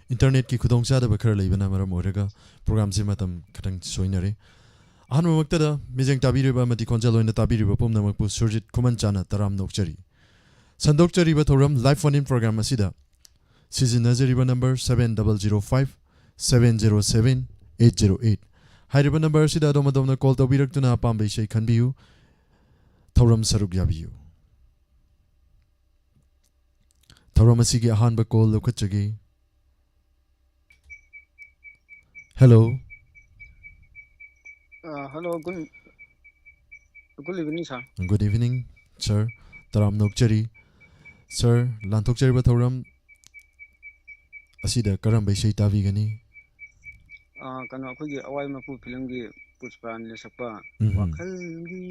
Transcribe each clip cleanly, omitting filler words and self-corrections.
internet ki khudong cha da ba khar leibana maram orega program se matam khatang soinare ahanu makta da mijeng tabiri ba mati konjal oina tabiri ba pomna makpu surjit kuman chana taram nokchari sandok chari ba thoram live phone in program asida season nazari ba number 7005 707 808 hairiba number asida domadona call tabirak tuna pambe shei khanbiu thoram saruk yabiu thoram asigi ahan ba call lokachagi hello hello good evening sir good evening sir taram nokchari sir lantokchari ba thoram asida karam bai shei tabi gani kano akhoi awai mapu film gi pushpan le sakpa wakhal gi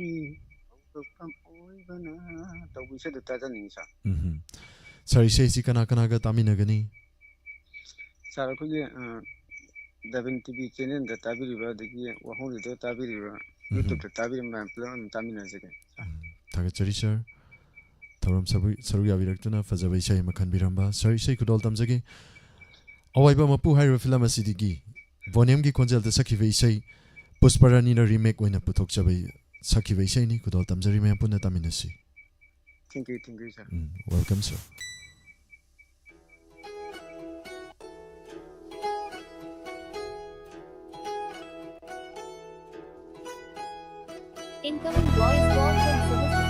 kam oibana tawbi se data jani sa sir shei si kana kana ga tamina gani sir akhoi Davin TV channel da tabiri ba dagi wahong da tabiri ba YouTube da tabiri ma plan tamina jage thagachari sir thoram saru yabirakna fajabai shei makhan biramba sir shei kudol tamjagi awaiba mapu hairo film asidigi volume gi konjal da sakhibai shei pusparani na remake oina puthok chabai sakhibai shei ni kudol tamjari me punna taminasi thank you sir welcome sir Incoming voice call from Sumit.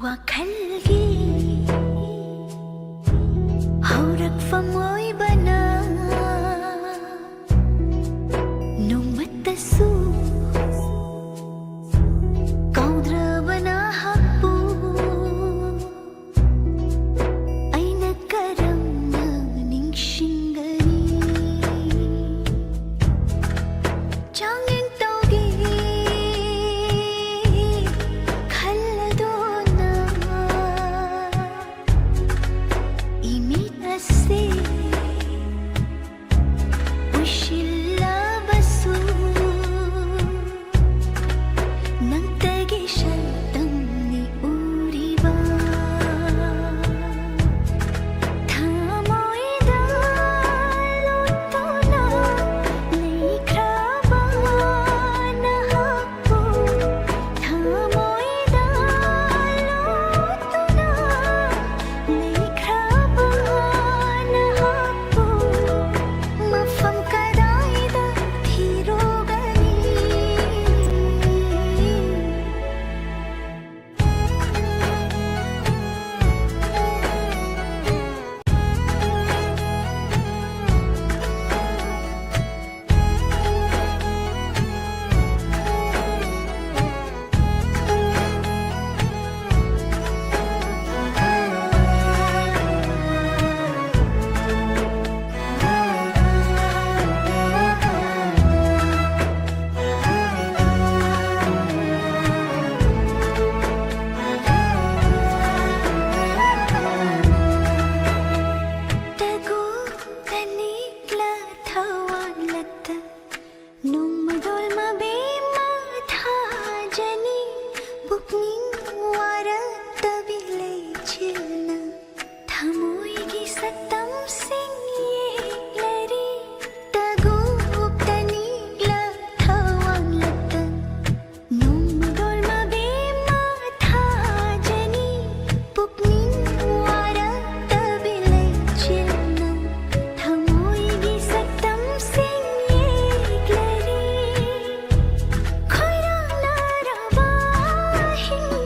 Wakhalgi haurak famoy bana numatasu Hing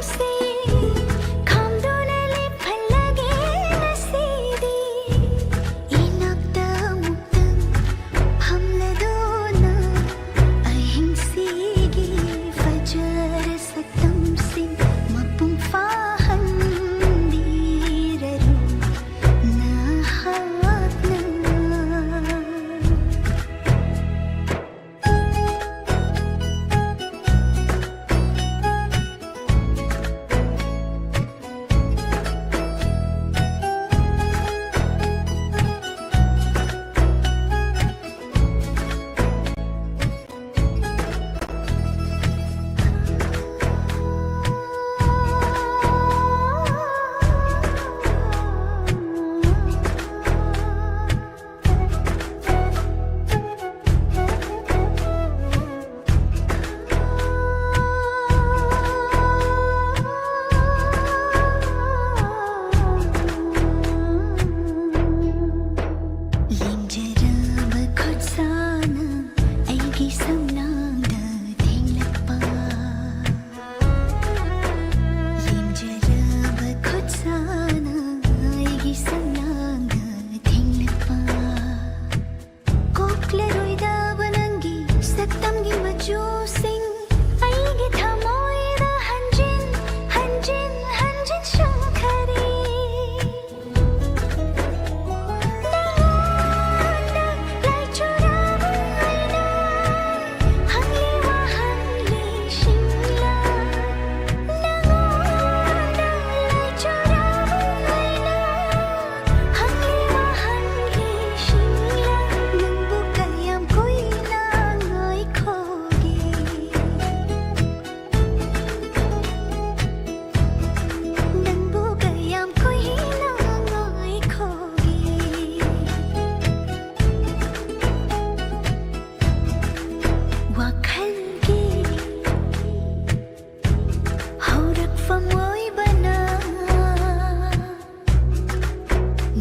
ꯍꯧꯔꯛꯐꯝ ꯑꯣꯏꯕꯅ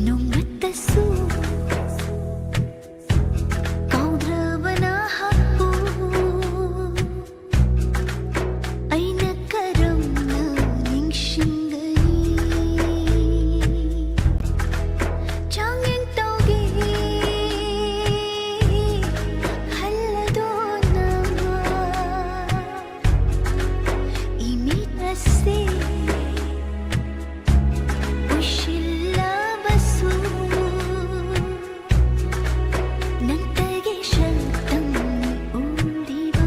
ꯅꯣꯡꯃꯇꯁꯨ ꯀꯥꯎꯗ꯭ꯔꯕꯅ ꯍꯛꯄꯨ ꯑꯩꯅ ꯀꯔꯝꯅ ꯅꯤꯡꯁꯤꯡꯒꯅꯤ ꯆꯥꯡꯌꯦꯡ ꯇꯧꯒꯦ ꯈꯜꯂꯗꯨꯅ 이미 다시 우실라바수 난타기 샬땅니 우리바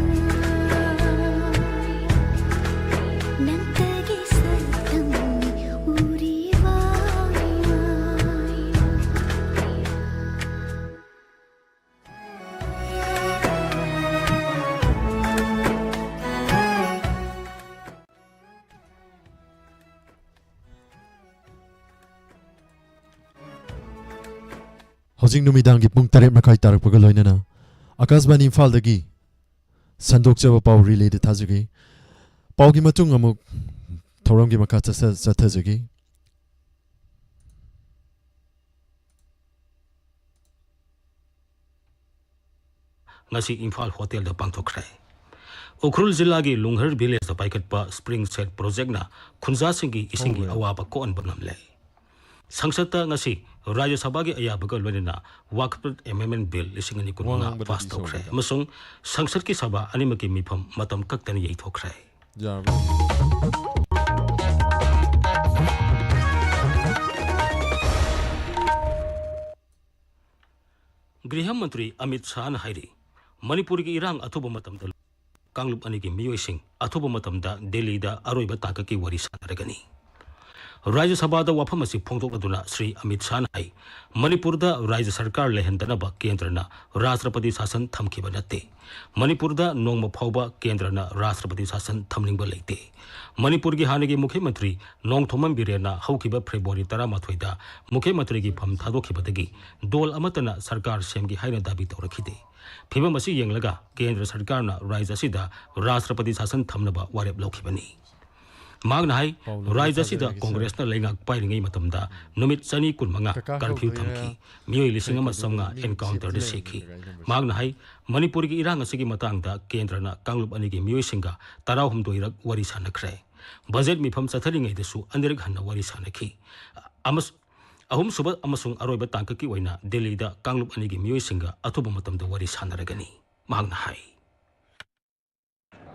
난타기 살땅니 우리바 ꯍꯧꯖꯤꯛ ꯅꯨꯃꯤꯗꯥꯡꯒꯤ ꯄꯨꯡ 8:30 ꯇꯥꯔꯛꯄꯒ ꯂꯣꯏꯅꯅ ꯑꯀꯥꯁꯕꯥꯅꯤ ꯏꯝꯐꯥꯜꯗꯒꯤ ꯁꯟꯗꯣꯛꯆꯕ ꯄꯥꯎ ꯔꯤꯂꯦꯗ ꯊꯥꯖꯒꯦ ꯄꯥꯎꯒꯤ ꯃꯇꯨꯡ ꯑꯃꯨꯛ ꯊꯧꯔꯝꯒꯤ ꯃꯈꯥ ꯆꯠꯊꯖꯒꯦ ngasi Imphal Hotel da pangthokre Ukhrul Jilla gi Lunghar village da paikatpa spring set project na khunja singi isingi awaba ko an banamle Sangsata ngasi Rajya Sabha gi ayabaga loina Waqf amendment bill isingani kunna pass tokre amasung sangsad ki sabha animaki mifam matam kaktani yei thokre Griha Mantri Amit Shah na hairi Manipur gi irang athuba matam da Kanglup ani gi miyoi sing athuba matam da Delhi da aroiba taka ki wari sanaragani Rajya Sabha da wafam asi phongdokladuna Sri Amit Shah na hai Manipur da Rajya Sarkar lehendanaba kendrana Rashtrapati Sasan thamkiba natte Manipur da nongma phauba kendrana Rashtrapati Sasan thamningba leite Manipur gi hanagi Mukhyamantri Mantri Nongthomam Birena haukiba February 13 da Mukhyamantri gi pham thadokibadagi dol amatana Sarkar semgi haina dabi tawrakhide Phibam asi yenglaga Kendra Sarkarna Rajya Sida Rashtrapati Sasan thamnaba warep laukibani Magna hai Rajya Sida Congress na lengak pairingai matamda numit chani kunmanga curfew thamki miyoi lising ama samnga encounter de sekhi Magna hai Manipur gi irang asigi matangda Kendra na Kanglup ani gi miyoi singa 16 rak wari sanakre budget mifam chatharingai desu anirak hanna wari sanakhi ahum suba amasung aroiba tangka ki oina Delhi da Kanglup ani gi miyoi singa athuba matamda wari sanaragani Magna hai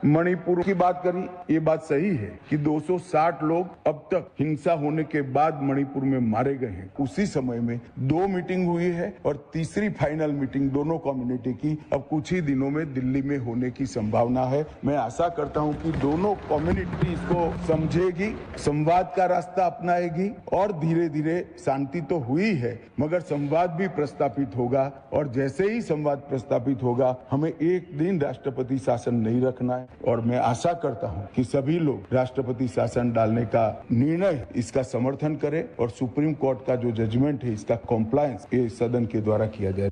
Manipur की बात करी ये बात सही है कि 260 लोग अब तक हिंसा होने के बाद मणिपुर में मारे गए हैं उसी समय में 2 मीटिंग हुई है और तीसरी फाइनल मीटिंग दोनों कम्युनिटी की अब कुछ ही दिनों में दिल्ली में होने की संभावना है मैं आशा करता हूं कि दोनों कम्युनिटी इसको समझेगी संवाद का रास्ता अपनाएगी और धीरे धीरे शांति तो हुई है मगर संवाद भी प्रस्तापित होगा और जैसे ही संवाद प्रस्तापित होगा हमें एक दिन राष्ट्रपति शासन नहीं रखना है और मैं आशा करता हूं कि सभी लोग राष्ट्रपति शासन डालने का निर्णय इसका समर्थन करें और सुप्रीम कोर्ट का जो जजमेंट है इसका कॉम्प्लायंस ये सदन के द्वारा किया जाए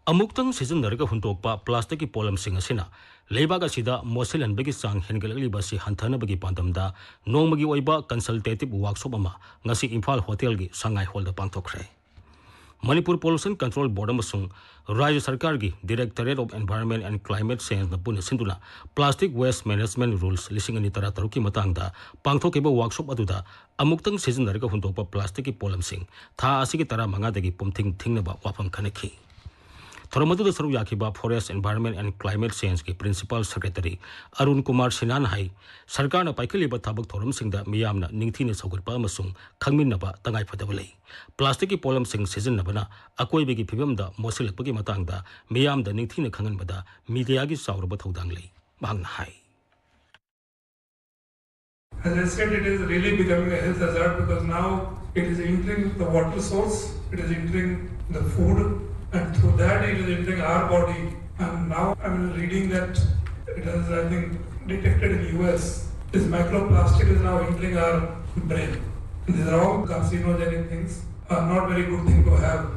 Amuktang sizinarga huntokpa plastic ki polam singa sina leibaga sida moselan bagi sang hengalali basi hanthana bagi pandamda nongmagi oiba consultative workshop ama ngasi Imphal Hotel gi sangai hall da pangthokre Manipur Pollution Control Board amasung Rajya Sarkar gi Directorate of Environment and Climate Change na puna sinduna Plastic Waste Management Rules 2013 ki matangda pangthokeba workshop aduda amuktang sizinarga huntokpa plastic ki polam sing tha asigi tara manga dagi pumthing thingnaba wafam khanakhi Thoramadu Saru Yakiba Forest Environment and Climate Change ki Principal Secretary Arun Kumar Sinan hai Sarkar na paikali ba thabak thoram singda miyamna ningthi ne sagurpa amasung khangmin naba tangai phadabalei Plastic ki polam sing season nabana akoi begi phibam da mosilak gi matang da miyam da ningthi ne khangan bada media gi saurba thodang lei bangna hai As I said, it is really becoming a health hazard because now it is entering the water source, it is entering the food, and through that it is entering our body. And now I'm reading that it has, I think, detected in US. This microplastic is now entering our brain. These are all carcinogenic things, are not very good thing to have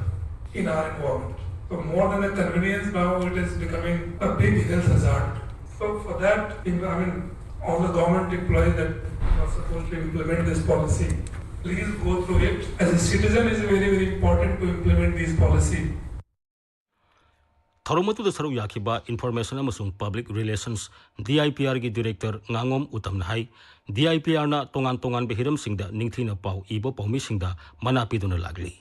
in our environment. So more than a convenience, now it is becoming a big health hazard. So for that, I mean, all the government employees that are supposed to implement this policy, please go through it. As a citizen, it is very, very important to implement this policy. Thoromatu the Saru Yakiba Information Amasung Public Relations DIPR gi Director Ngangom Utam Nahai DIPR na tongan behiram singda ningthina pau ibo paumi singda mana piduna lagli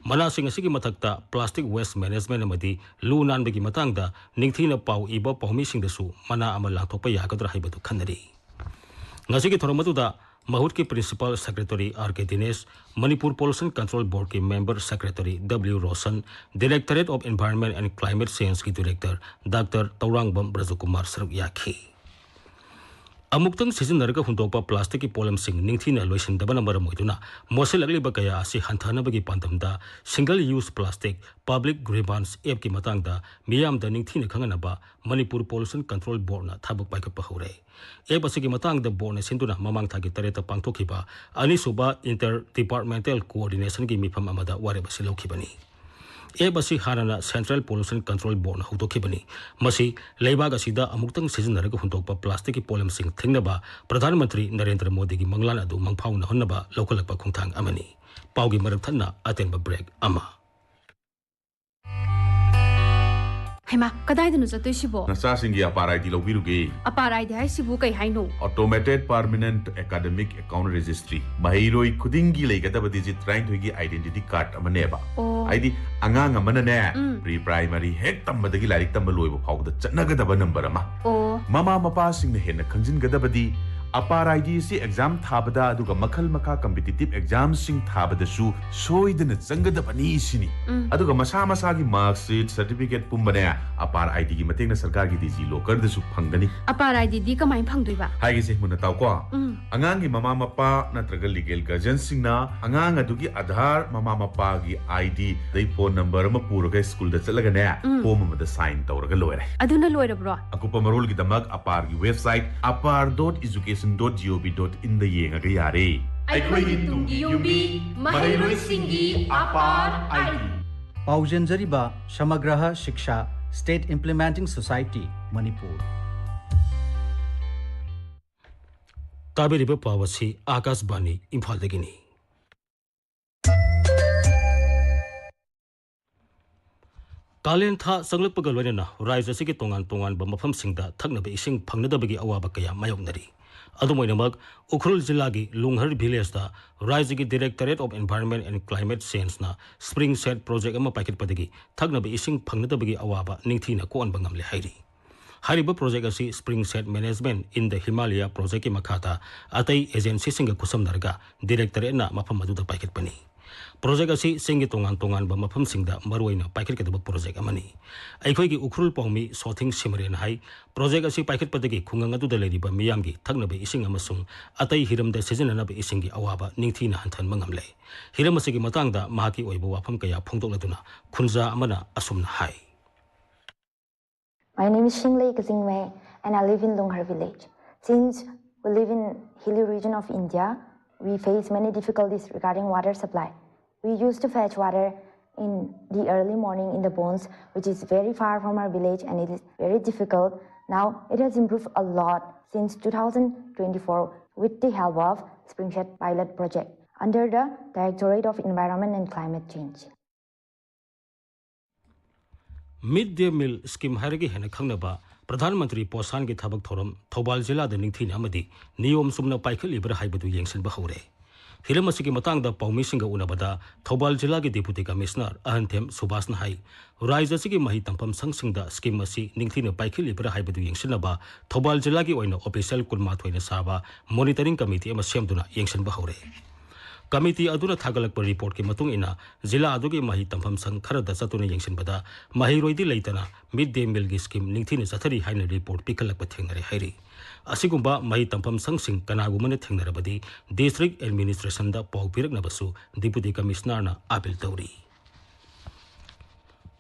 mana sing asigi mathakta plastic waste management amadi lu nan begi matangda ningthina pau ibo paumi singda su mana ama lathokpa yagadra haibadu khanari ngasigi thoromatu da Mahut के principal secretary R.K. Dinesh Manipur pollution control board के member secretary W. Roshan directorate of environment and climate change की director doctor Thourangbam Brajakumar सरुक याखी अमुक्तंग सिजनरगा हुंदोकपा plastic की pollen सिंग निंगथीना लोइसिनदबना मरम ओइदुना मोसेलगलिबा कया असि हंथानबगी पांतमदा single use plastic public grievance app की मतंगदा मियामदा निंगथीना खंगनबा मणिपुर पोल्यूशन कंट्रोल बोर्ड ना थाबक पाइकप हौरे एप असि की मतंगदा बोर्ड ने सिंदुना ममांग थागी तरेता पांगथोखिबा अनिसुबा इंटर डिपार्टमेंटल कोऑर्डिनेशन की मिफम अमदा वारेबसि लौखिबनी एप असि हाना सेंट्रल पोल्यूशन कंट्रोल बोर्ड हौदोखिबनी मसी लेबाग असिदा अमुक्तंग सिजनरगा हुंदोकपा प्लास्टिक की पोलम सिंग थिंगनबा प्रधानमंत्री नरेंद्र मोदी की मंगलान अदु मंगफाउना होनबा लोकलकपा खुंथांग अमनी पाउगी मरक थन्ना अतेनबा ब्रेक अमा हेमा कदाइदनु चतोइसिबो नसासिंगी अपाराइडी लौबिरुगे अपाराइडी हाइसिबु कै हाइनो automated permanent academic account registry महिरोई खुदिंगी लेगदब डिजिट ट्राइन थोगी आइडेंटिटी कार्ड अमनेबा आइडी अंगांग अमनने प्री प्राइमरी हेक तम्बदगी लाइक तम्ब लोइबो फाउदा चन्नगदब नंबर अमा ममा मपा सिंगने हेन खंजिनगदबदी अपाराइडी से एग्जाम थाबदा अदुगा मखल मखा कॉम्पिटिटिव एग्जाम सिंग थाबदसु सोइदन चंगदबनी सिनी अदुगा मसा मसा की मार्कशीट सर्टिफिकेट पुंबने अपाराइडी की मतेंग सरकार की डिजी लॉकर दसु फंगनी अपाराइडी दी कमाई फंगदुइबा हाइगे से मुना तावको अंगांग की ममा मपा नत्रगल लीगल गार्जियन सिंगना अंगांग अदुगी आधार ममा मपा की आईडी दई फोन नंबर म पुरगा स्कूल द चलगने फॉर्म म द साइन तौरगा लोयरे अदुना लोयरब्रो अकुपा मरोल की दमक अपार की वेबसाइट apar.education.gov.in द येंगा यारे अखोई तुंगी युबी महिलोई सिंगी अपार आईडी पाउजेंजरीबा Samagra Shiksha state implementing society Manipur ताबेरिबा पावसी आकाशवाणी इम्फाल दगिनी कालेन था संगलपग लोइना राज्य से तोंगान मफम सिंगदा थकनब इसिंग फंगनदबगी अवाबा कया मायोगनरी अदुमोइनमक उखरुल जिला की लुंगहर विलेज दा राज्य की directorate of environment and climate change ना स्प्रिंग सेट प्रोजेक्ट अमा पाइखटपदगी थकनब इसिंग फंगनदबगी अवाबा निंगथीना कोअनबा ngamle हाइरी हारिबा प्रोजेक्ट असी spring set management in the Himalaya project की मखाता अतई एजेंसी सिंग खुसमनरगा डायरेक्टरेट ना मफम अदुदा पाइखटपनी प्रोजेक्ट असी सिंगी तोंगान मफम सिंगदा मरुइना पाइखटकदब प्रोजेक्ट अमनी अखोइगी उखरुल पौमी सोथिंग सिमरेन हाई प्रोजेक्ट असी पाइखटपदगी खुंगंग अदुदा लेरिबा मियामगी थकनब इसिंग अमसुंग अतई हिरमदा सिजननब इसिंगी अवाबा निंगथीना हंथन मंगमले हिरम असिगी मतंगदा महाकी ओइबो वाफम कया फोंदोकलदुना खुंजा अमना असुमना high My name is Shinglei Kazingmei and I live in Lunghar village. Since we live in hilly region of India, we face many difficulties regarding water supply. We used to fetch water in the early morning in the ponds, which is very far from our village and it is very difficult. Now it has improved a lot since 2024 with the help of Springset Pilot Project under the Directorate of Environment and Climate Change. Mid day meal scheme हारगी हेन खंगनबा प्रधानमंत्री पोषण की थबक theorem Thoubal जिला the निंगथीन अमदी नियम Sumana पाइखलिबर हाइबदु येंगसिनबा हौरे Hiram असिगी मतंगदा पौमीसिंगा उनबदा Thoubal जिला की डिप्यूटी कमिश्नर अहनथेम सुभाषना हाई राज्य असिगी मही तंपम संगसिंगदा स्कीम असी निंगथीन पाइखलिबर हाइबदु येंगसिनबा थौबाल जिला की ओइना ऑफिशियल कुलमाथोइना साबा मॉनिटरिंग कमिटी अमा सेमदुना येंगसिनबा हौरे कमिटी अदुना थागलक रिपोर्ट की मतुंग इना जिला अदुगी मही तंफम संग खरदा चतुना येंगसिनबदा मही रोइदी लेतना मिड डे मील की स्कीम निंगथीन चथरी हाइना रिपोर्ट पिखलक थेंगरे हाइरी असिगुंबा मही तंफम संगसिंग कनागुमने थेंगरबदी डिस्ट्रिक्ट एडमिनिस्ट्रेशन दा पाउ पिरकनबसु डिप्यूटी कमिश्नर ना अपील तौरी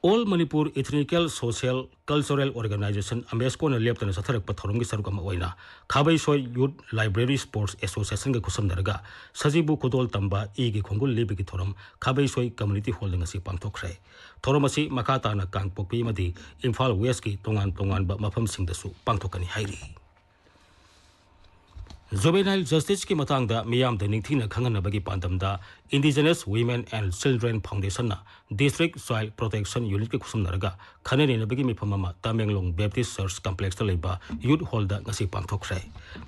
all Manipur ethnical social cultural organisation अमेस्को ने लेप्तना सथरक पथरम की सरुक अमा खाबै सोय यूथ लाइब्रेरी स्पोर्ट्स एसोसिएशन के खुसमदरगा सजीबु खुदोल तंबा ईगी खोंगुल लेबी की थोरम खाबै सोय कम्युनिटी हॉल ngasi पांगथोखरे थोरम असि मखाताना कांगपोकपी मदी इम्फाल वेस्ट की तोंगान मफम सिंगदसु पांगथोकनी हाइरी Juvenile Justice ki matang da miyam da ningthina khangan bagi pandam da Indigenous Women and Children Foundation na District Child Protection Unit ki khusum naraga khanani na bagi mifamama Tamenglong Baptist Church Complex ta leiba Youth Hall da ngasi pangthokre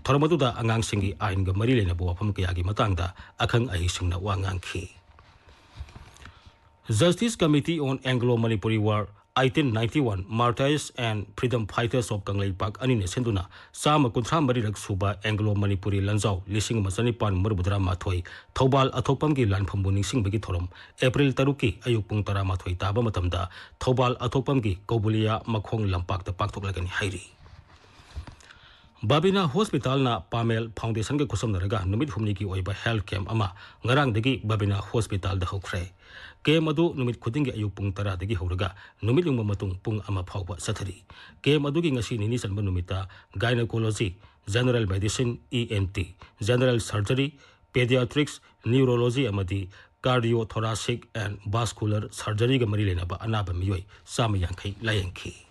thormadu da angang singi ain ga mari lena bo wafam kya gi matang da akhang ai singna wangang khi Justice Committee on Anglo-Manipuri War 1891 Martyrs and Freedom Fighters of Kanglei Park Anine Senduna Sama Kuntra Marirak Suba Anglo-Manipuri Lanzau Lising Masanipan Murbudra Mathoi Thobal Athopamgi Lanpambuning Sing Bagi Thorom April Taruki Ayupung Tara Mathoi Taba Matamda Thobal Athopamgi Kobulia Makhong Lampak the Paktok Lagani Hairi Babina Hospital na Pamel Foundation ke kusam naraga numit humni ki oiba health camp ama ngarang dagi Babina Hospital da hokre ke madu numit khuding ayu pung tara dagi horaga numit lung matung pung ama phawba sathari ke madu gi ngasi nini sanba numita gynecology general medicine ENT general surgery pediatrics neurology amadi cardiothoracic and vascular surgery ga mari lena ba anaba miyoi samayankhai layengki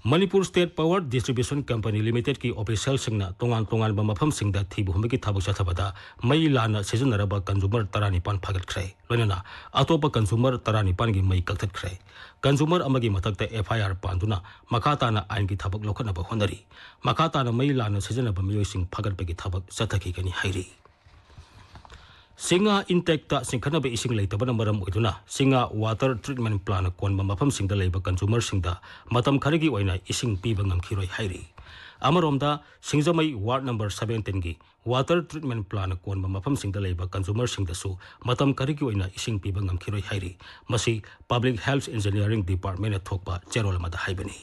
Manipur State Power Distribution Company Limited ki official singna tongan ba mafam singda thibu humki thabuk chathabada mai lana seasonaraba consumer tarani pan phagat khre loinana atopa consumer tarani pan gi mai kaktat khre consumer amagi mathakta FIR panduna makata na ain gi thabuk lokhana ba honari makata na mai lana seasonaba miyoi sing phagat bagi thabuk sathaki kani hairi Singa intekta singkhana be ising leitabana maram oiduna singa water treatment plant kon mafam singda leiba consumer singda matam kharigi oina ising piba ngamkhiroi hairi amaromda singjamai ward number 17 gi water treatment plant kon mafam singda leiba consumer singda su matam kharigi oina ising piba ngamkhiroi hairi masi public health engineering department na thokpa cherol mada haibani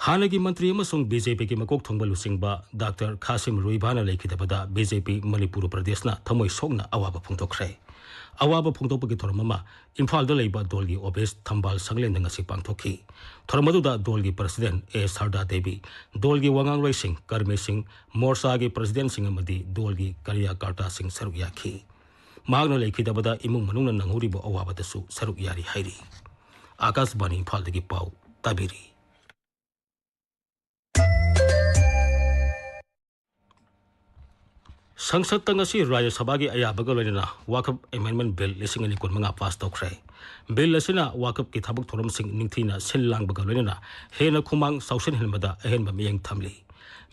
Hanagi Mantri amasung BJP ki makok thongba lusingba Dr. Khasim Ruibana lekhidabada BJP Manipur Pradesh na thamoi sokna awaba phungtokre awaba phungtokpagi thormama Imphal da leiba dolgi obes thambal sanglen da ngasi pangthokhi thormadu da dolgi president A Sarda Devi dolgi wangang roi sing Karme Singh Morsa gi president sing amadi dolgi Karya Karta Singh saruk yakhi magna lekhidabada imung manungna nanghuri bo awaba da su saruk yari hairi Akas Bani Imphal da gi pau tabiri Sangsad tangasi Rajya Sabha gi ayabaga loina Wakaf Amendment Bill lising ani kun mga pass tokre bill asina Wakaf ki thabuk thorom sing ningthina sillang baga loina hena khumang sausen helmada ahen ba miyang thamli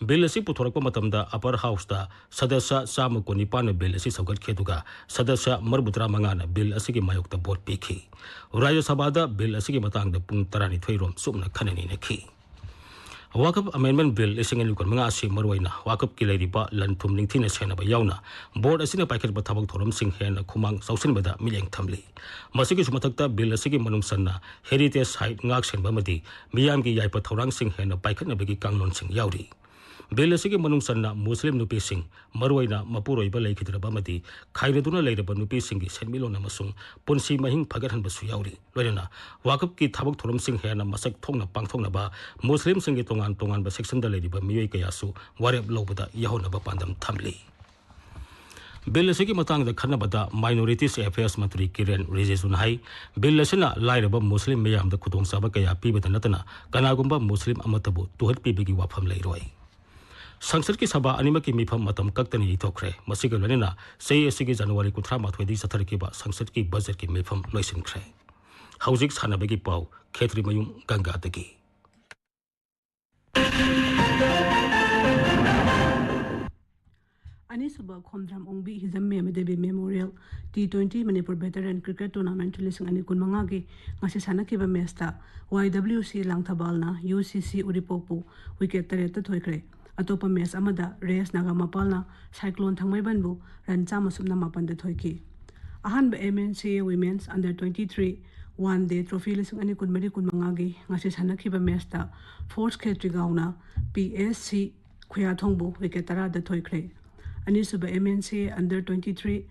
bill asi puthorakpa matamda upper house da sadasya sama ko nipan bill asi saugat kheduga sadasya marbutra manga na bill asi gi mayokta vote pikhi Rajya Sabha da bill asi gi matang da pung tarani thoirom sumna khanani ne khi Wakaf Amendment Bill ising ani kon mga asi marwaina Wakaf ki leiriba lanthum ningthina sena ba yauna board asina paikhat ba thabak thorom sing hena khumang sausin bada mileng thamli masigi sumathakta bill asigi manung sanna heritage site ngak sen ba madi miyam gi yaipa thorang sing hena paikhat na bagi kanglon sing yauri bill asigi manung sanna muslim nupi sing marwaina mapuroi ba leikhidra ba madi khairaduna leiraba nupi sing gi senmilon amasung punsi mahing phagathan ba su yauri loina Wakaf ki thabak thorom sing hena masak thongna pangthongna ba muslim sing gi tongan ba section da leiriba miyoi kayasu warep lobada yahona ba pandam thamli bill asigi matang da khanabada minorities affairs mantri Kiren Rijijun hai bill asina lairaba muslim miyam da khudong saba kaya pibada natana kanagumba muslim amatabu tuhat pibigi wafam leiroi Sangsad ki sabha anima ki mifam matam kaktani ithokre masiga lonena sei asigi January 18 di satharki ba sangsad ki budget ki mifam loisimkhre haujik sanabagi pau khetri mayum ganga dagi Anisuba Khomdram Ongbi Hizamme Medebi Memorial T20 Manipur Veteran Cricket Tournament lising ani kunmangagi ngasi sanakiba mesta YWC Langthabalna UCC Uripopu wicket tareta thoikre atopa mes amada Reyes Nagamapalna Cyclone Thangmaibanbu rancha masumna mapanda thoiki ahan ba MNCA Women's Under 23 one day trophy lising ani kunmari kunmangagi ngasi sanakiba mesta Force Khetrigauna PSC Khyathongbu wicket tarada thoikre Anisuba MNCA Under 23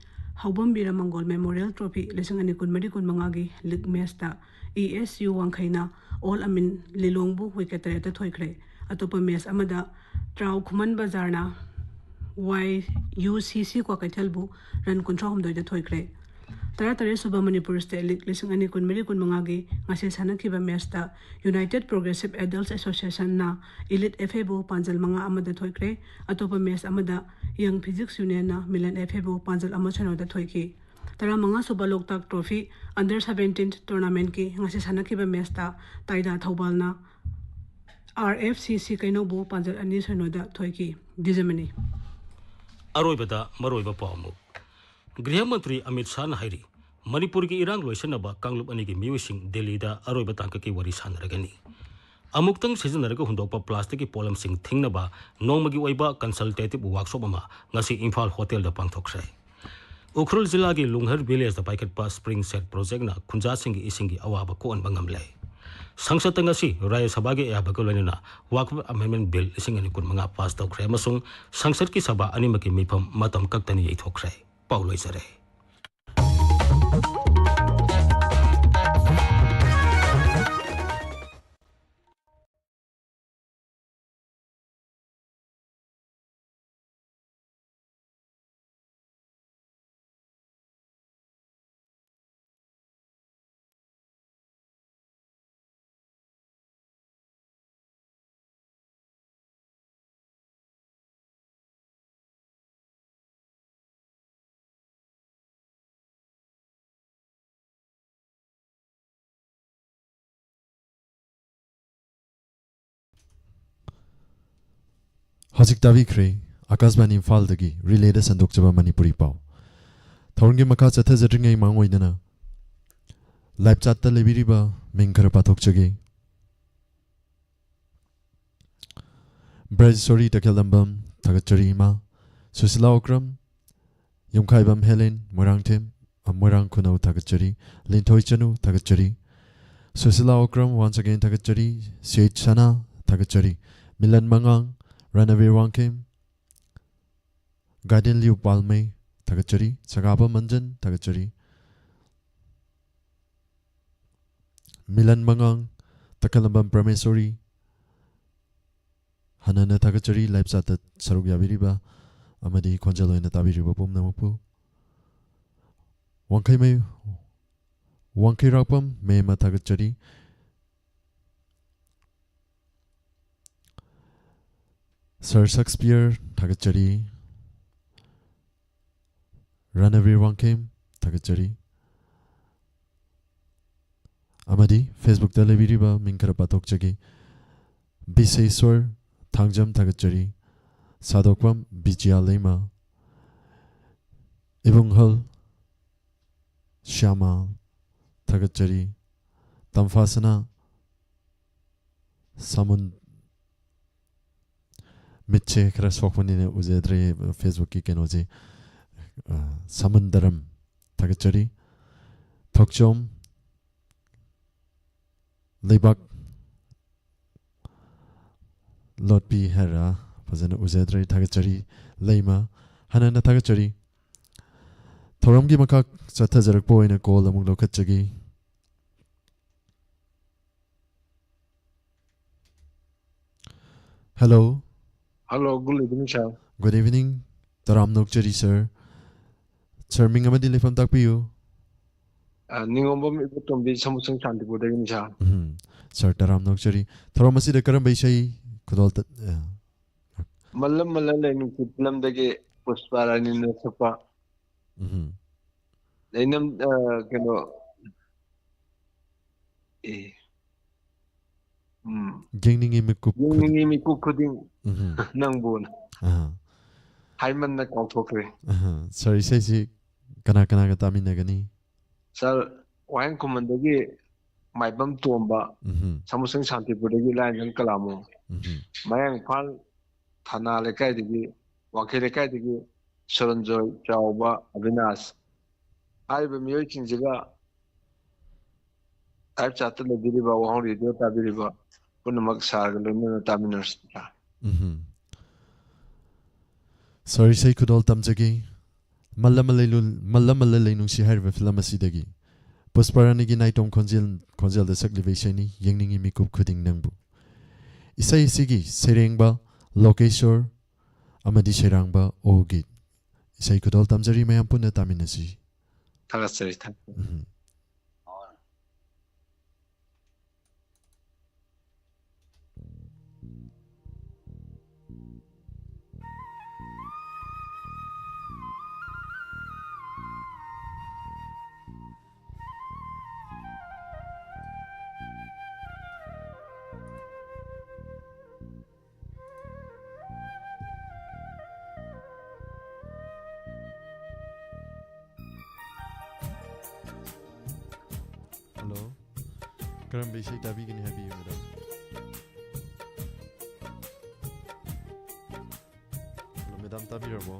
Haubambira Mongol Memorial Trophy lising ani kunmari kunmangagi lig mesta ESU Wangkhaina All Amin Lilongbu wicket tareta thoikre atopa mes amada Trau Khuman Bazarna YUCC kwa kaithalbu ran kuntra humdoi da thoikre Tara suba Manipur State League lising ani kun meri kun mangagi ngasi sanakiba mesta United Progressive Adults Association na Elite FABO panjal manga amada thoikre atopa mes amada Young Physics Union na Milan FABO panjal amachano da thoiki tara manga suba loktak trophy under 17 tournament ki ngasi sanakiba mesta taida thobal na RFCC kainobo panjal ani sono da thoiki Germany Aroibada maroiba pamu Gृह मंत्री अमित शाह हाइरी मणिपुर की इरांग लोइसनब कांगलुप अनिगी मियोइसिंग दिल्ली दा अरोइबा तांका की worry सानरगनी अमुक्तंग सिजनरग हुंदोपा plastic की पोलमसिंग थिंगनबा नोंमगी ओइबा consultative workshop अमा ngasi Imphal hotel दा पांगथोखरे उखरुल जिला की लुंगहर विलेज दा पाइकटपा स्प्रिंग सेट प्रोजेक्ट ना खुंजा सिंगी इसिंगी अवाबा को अनबा ngamle संसद ngasi राज्य सभा के याबा को लेना वाकफ अमेंडमेंट बिल इसिंग अनि कुनमंगा पास तौखरे मसुंग संसद की सभा अनिमकी मिफम मतम कक्तनी यथोखरे Paulo Isare. Hajik Davikre, Akasban Infaldagi, related Sandokjaba Manipuri Pau. Thorngi Makasa Tezatringa Mangoidana. Lapchata Lebiriba, Minkara Patokchagi. Brazisori Takalambam, Tagacharima, Susila Okram, Yumkaibam Helen, Morangtim, Morang Kuno Tagachari, Lintoichanu, Tagachari. Susila Okram, once again Tagachari, Seit Sana, Tagachari, Milan Mangang. Ranavir Wankim, Guardian Liu Palme, Tagachari, Sagaba Manjan, Tagachari, Milan Mangang, Takalambam Pramesori, Hanana Tagachari, Leipzat Sarugya Viriba, Amadi Konjalo in the Tabiriba Pum Namupu, Wankime, Wankirapam, Mema Tagachari. Sir Shakespeare, Tagachari, Ranavir Wankim, Tagachari, Amadi, Facebook Televiriba, Minkara Patokchagi, Biseswar, Tangjam Tagachari, Sadokwam, Bijia Lema, Ibunghal, Shama, Tagachari, Tamfasana, Samun. Mitche Kraswakmanine Uzedre Facebook Kenozi Samandaram Tagachari Tokchom Lebak Lord P. Hera Pazana Uzedre Tagachari Lema Hanana Tagachari Thoramgi Makak Satazarakpo in a call among Lokachagi Hello. Hello, good evening, sir. Good evening, Taram Nokchari, sir. Sir, Mingamadi Lifam Takpiyu. Ningombom Ibutumbi Samusang Chantibu, sir. Sir, Taram Nokchari. Thoramasi the Karam Baisai Kudolta Malam Malayan Kitlam the Puspara in the Sapa. Lenum Kano Gaining him a cook. Gaining him cooking Nangbun. Hyman the Kaltokre. Sorry, says he Kanakanagatami Nagani. Sir, Wang Commandagi, my bum tomba, Samusang Santipudi Line and Kalamo. Mayang Pal, Tana Lekadigi, Wakilekadigi, Soranjo, Jauba, Avinas. I've been making Ziga. I've chatted the Diriba, Wahong, Tabiriba, Punamak Sargal, Taminers. Sorry, say could all Tamzagi Malamalalung she had with Lamasidagi. Pusparanigi night on conceal the sacrificini, Yanging Miku Kudding Nambu. Isai Sigi, Serengba, Lokeshore, Amadi Sherangba, O Git. Isai could all Tamzari may Ampuna Taminasi. 타갔어요. 타. Hello. Karam basic tabi kini happy madam. Hello madam tabi rabo.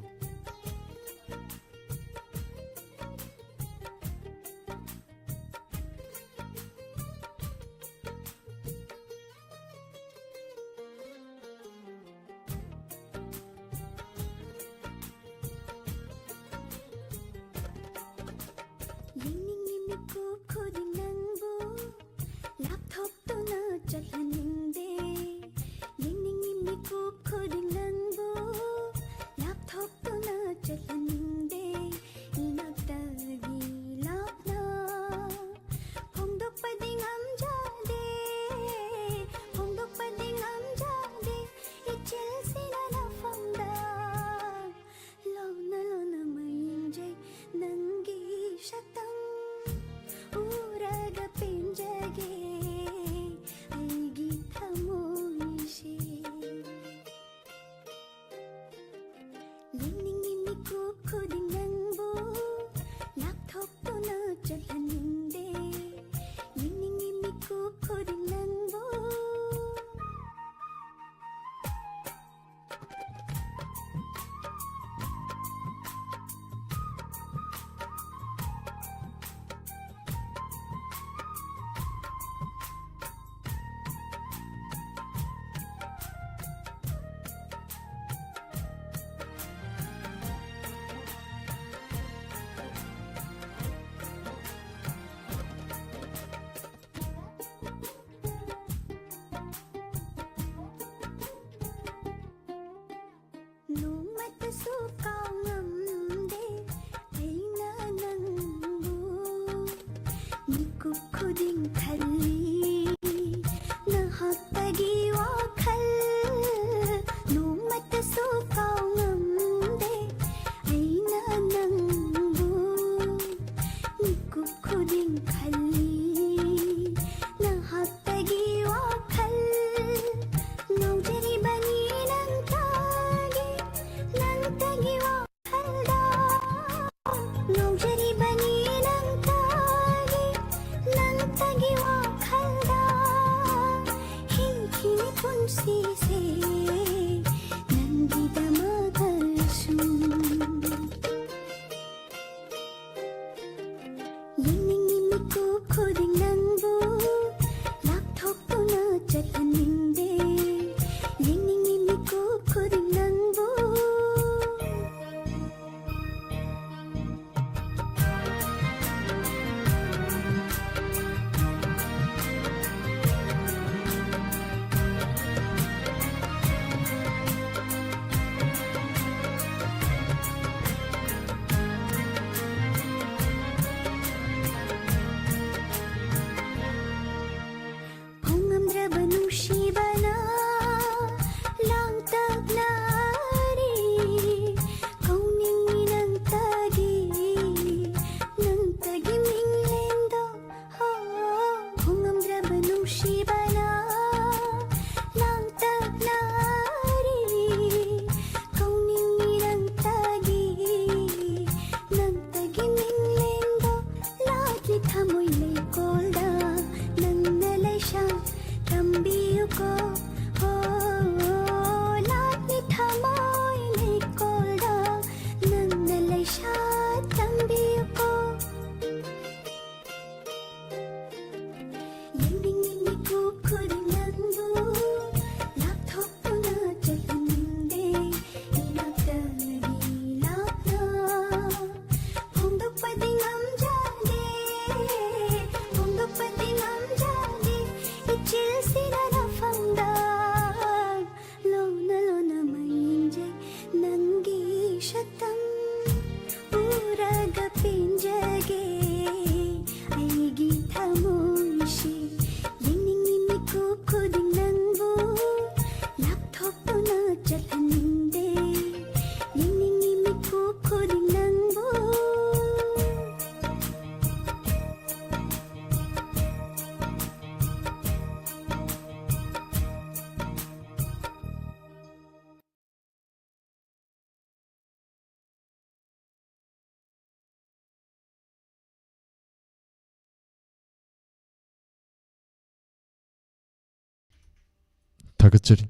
Thakachari.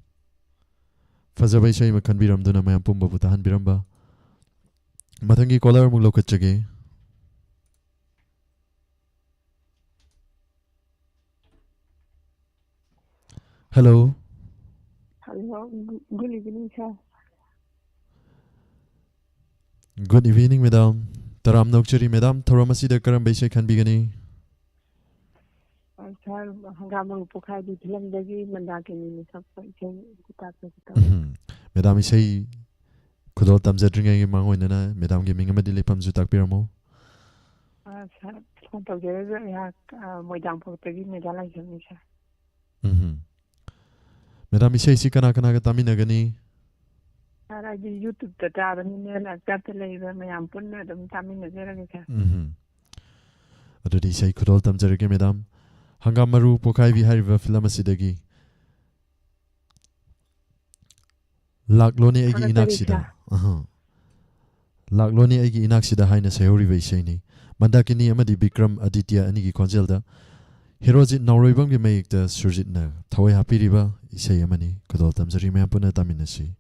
Fazaba isai ma khanbiramduna mayam pumba bu tahanbiramba. Mathangi caller mung lokachage. Hello. Hello, good evening, sir. Good evening, madam. Taram nokchari, madam. Thoramasi da karam baisai khanbigani. Sir, hangama pukai di film dagi mandaki ni sab isai kita. Madam isai khudol tamjadringa gi mangoy na madam gi minga madile pamju takpiramo. Sir, phone tau jere ya moidang phok tagi medala jami sir. Madam isai si kana kana ga taminagani. Sir, aji YouTube ta ta ni ne la ta le ba mayam punna dum tamin jere ni sir. Adudi isai khudol tamjarege madam. Hangamaru pokai vi hariva film asidagi. Lakloni agi inaksida. Lakloni agi inaksida haina sayori vaishaini. Mandakini amadi Bikram Aditya anigi konjelda. Hirojit Nauroibam gi mayikta surjit na thawai hapiriba isai amani kodol tamjari mayam puna taminasi.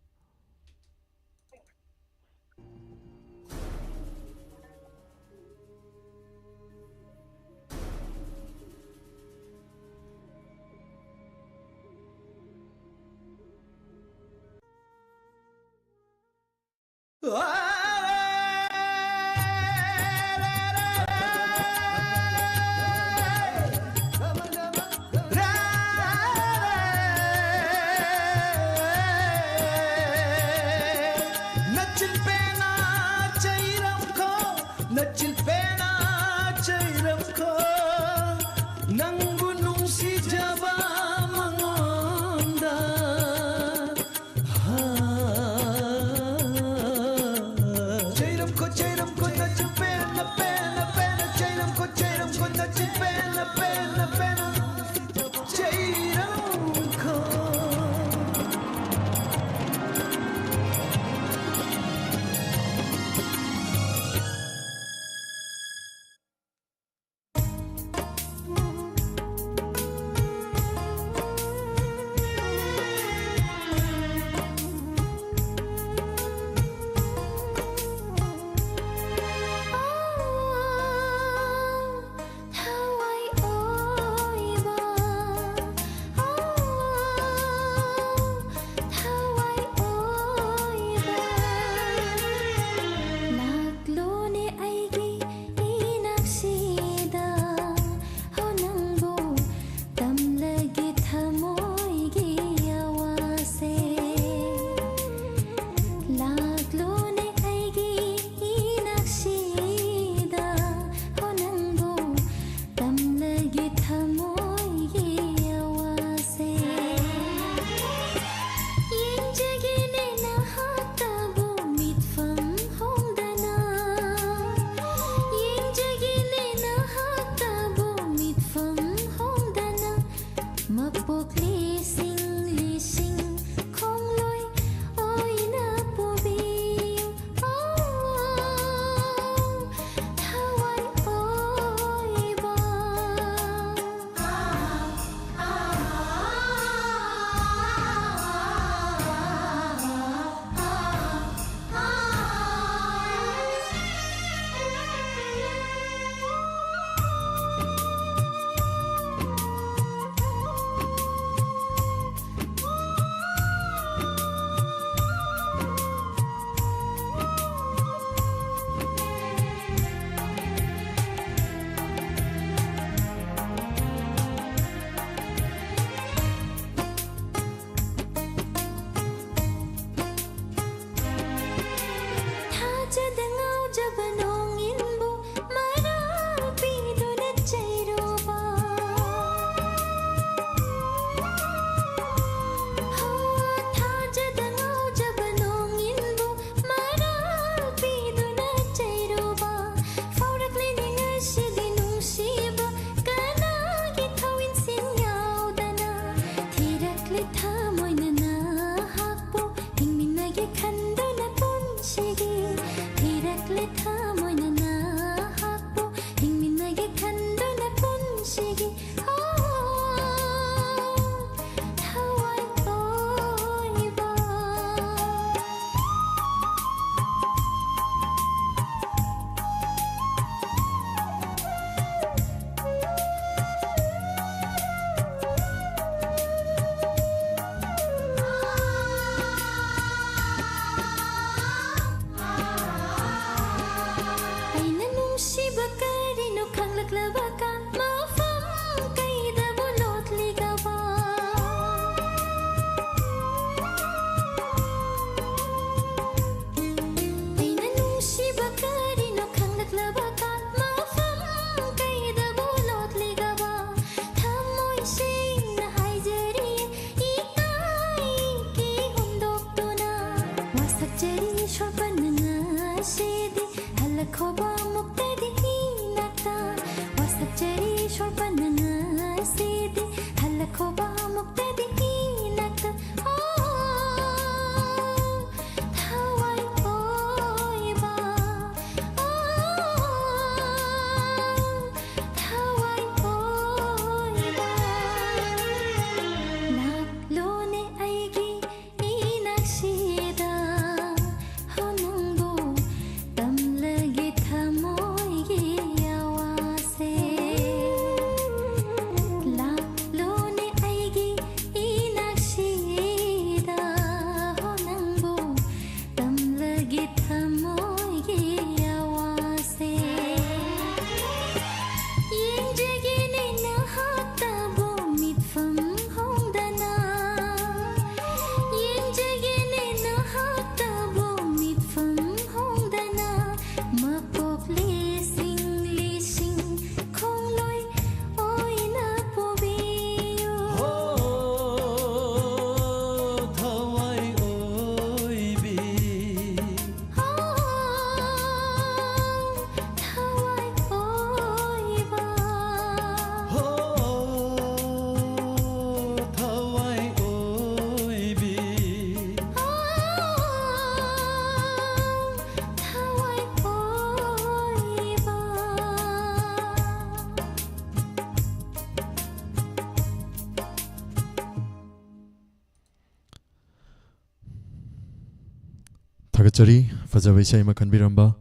Tagachari fazawai sai makan biramba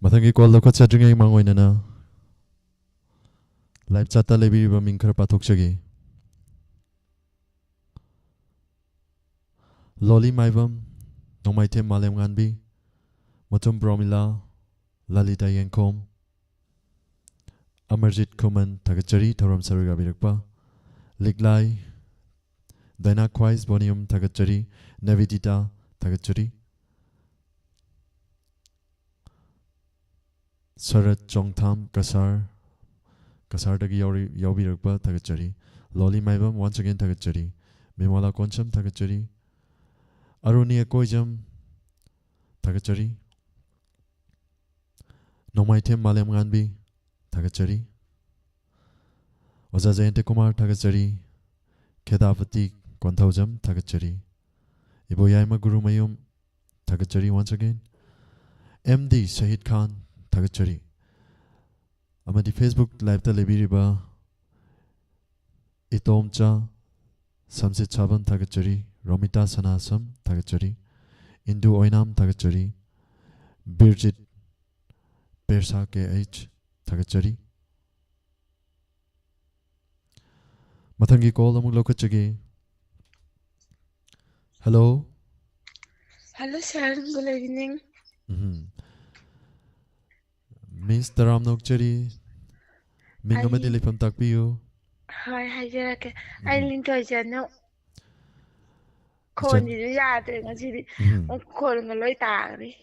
mathangi call lokhat sadringai mangoinana live chata lebiriba mingkhar pathok chagi Loli Maivam Nomaithem Malem Ganbi Motum Bromila Lalita Yankom Amarjit Kuman Tagachari Thoram Saruga Birakpa Liglai Daina Kwais Bonium Tagachari Navidita Tagachari Sarat Chongtham Kasar Dagi Yaubirukpa Tagachari Loli Maivam once again Tagachari Mimala Koncham Tagachari Arunia Koijam Tagachari Nomaithem Malem Ganbi Tagachari Oza Jayante Kumar Tagachari Kedavati Konthaujam Tagachari Iboyaima Guru Mayum Tagachari once again MD Shahid Khan Tagachari Amadi Facebook live ta lebiriba Itomcha Samsit Chaban Tagachari Romita Sanasam Tagachari Indu Oinam Tagachari Birjit Persa KH Tagachari Mathangi call among lokachagi Hello Hello sir, good evening. Miss Taram Nokchari Mingamadi Lipam Takpiyo Hi, Jerake. I link to Jano. Koni Yadri, and City, calling a loitari.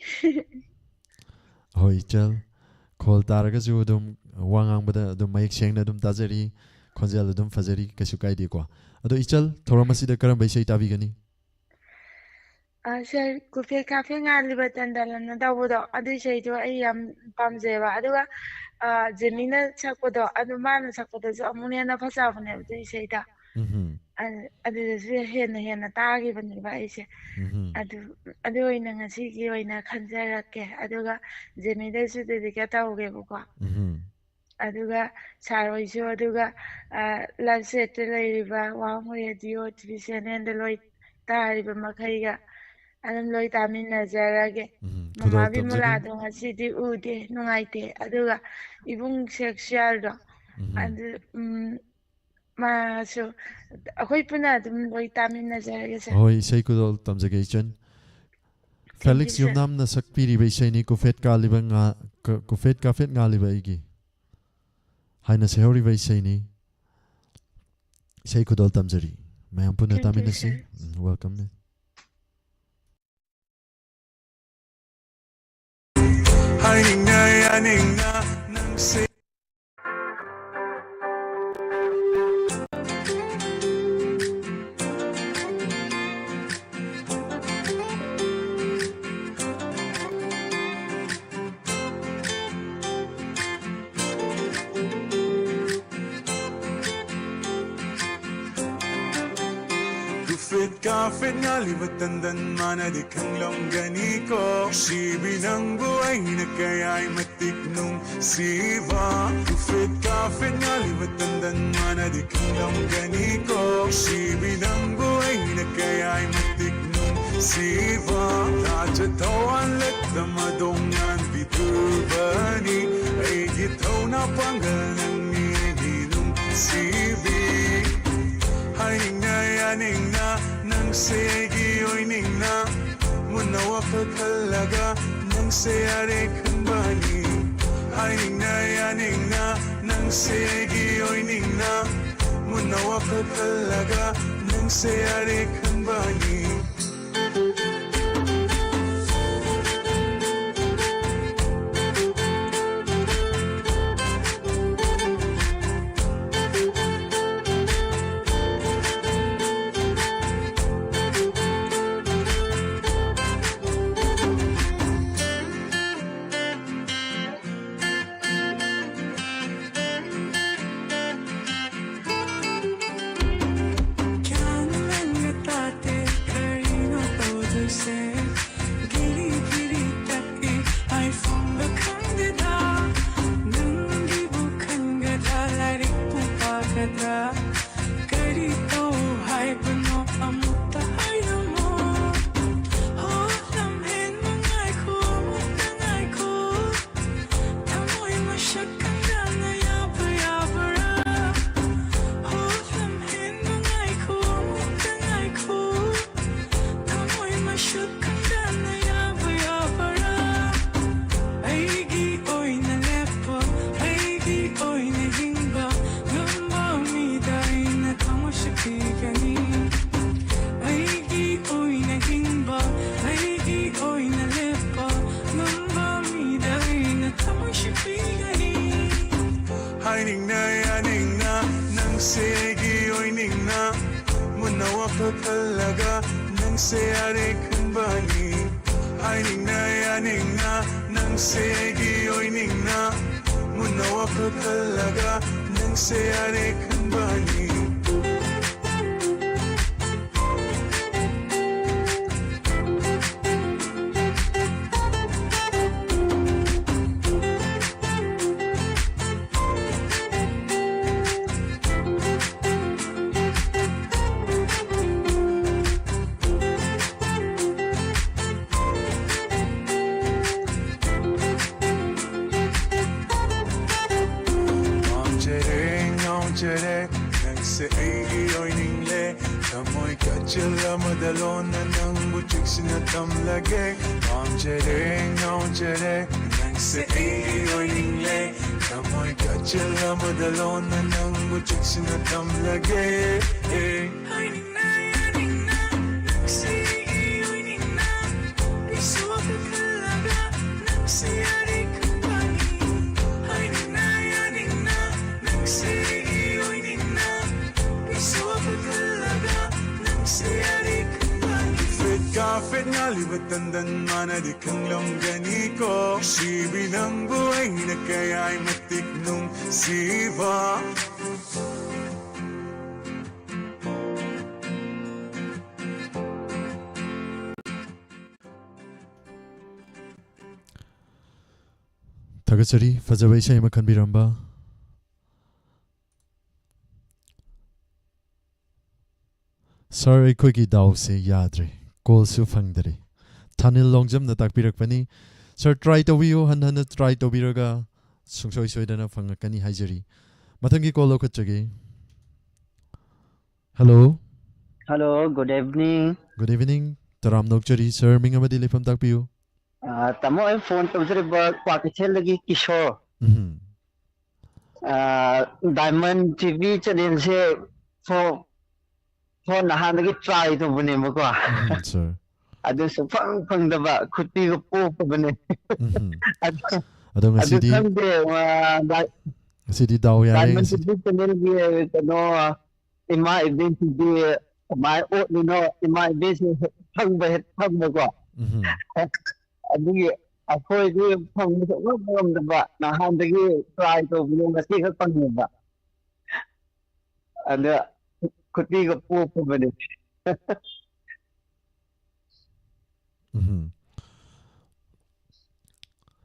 Hoi chal Call Taragas Udum Wangang Bada the Mike Shangdum Tazeri Conzeladum Fazeri Kasukai Dequa. Ado Ichal Toramasi the Karam by Shaitavigani. Sir, could take cafe and live at Andalan, Dawudo, Adi say to Ayam Pamzeva, Adua, Zemina Sakodo, Aduman Sakodas, Amuniana Pasavane, they say that. And I did here and a tag even if I say, I do in a city in a Kanzerake, Aduga, Zemina to the Gata Aduga, Saroiso, Aduga, Lancet, River, WAHONG, Dio, Vision, and the Lloyd Tariba Makaiga. Alam loy tamin na zarage mamabi mula do nga city ude nungaite aduga ibung sexual do and ma so ako'y puna dum loy tamin na zarage sa Hoi say kudol tamzagation Felix Yumnam na sakpiri bay say ni kufet ka liba nga kufet ka fet nga liba igi hay na sehori bay say ni say kudol tamzari mayam puna tamin na si welcome Kafet nga libatandan mana di kang longgani ko Si binang buhay na kaya'y matiknong siva Kufit kafet nga libatandan mana di kang longgani ko Si binang buhay na kaya'y matiknong siva Rajatawan let na madongan biturbani Ay gitaw na pangganang nininong sivi Haning na yaning na nang segi oining na munawa kakalaga nang sayare kembali Haning na yaning na nang segi oining na munawa kakalaga nang sayare kembali shukandana ya bara aigi oina lepa aigi oina hingba ngamba mi daina kamashikigani aigi oina hingba aigi oina lepa ngamba mi daina kamashikigani hiding na yaning na nang segi oining na munawa kakalaga nang sayari kumbani hiding na yaning na nang segi oining na munawa kakalaga nang sayari kumbani Madalona nang butik sinatam lagay Om jere, ngom jere Nang sa iyo ningle Kamoy kachila madalona nang butik sinatam lagay Ay ningna, ya ningna Nang sa iyo ningna Piso ka kalaga Nang sa yari kumpani Ay ningna, ya ningna Nang sa iyo ningna Piso ka kalaga Nang sa yari Kafet nga libatandan mana di kang langgani ko Sibi ng buhay na kaya'y matiknong siba Tagasari fazaway siya makan biramba Sir aikoigi daw se yadre Call su fangdare. Tanil longjam na takpirakpani. Sir, try to view han try to biraga. Sungsoy soy na fangakani haijari. Matangi call ko chage. Hello. Hello, good evening. Good evening. Taram nokchari sir minga madili pam takpiyo. Tamo ay phone to jere ba kwakithel lagi Kishore. Diamond TV channel se for nahan lagi try to bune mo ko. Sir. Ado sa pang daba kuti ko po bune. Ado nga CD. CD daw yari. Diamond TV channel gi no ima event di my no ima event pang mo ko. Adi ako di pang mo daba nahan lagi try to bune ngasi ka pang ba. Ada kuti ko po bane.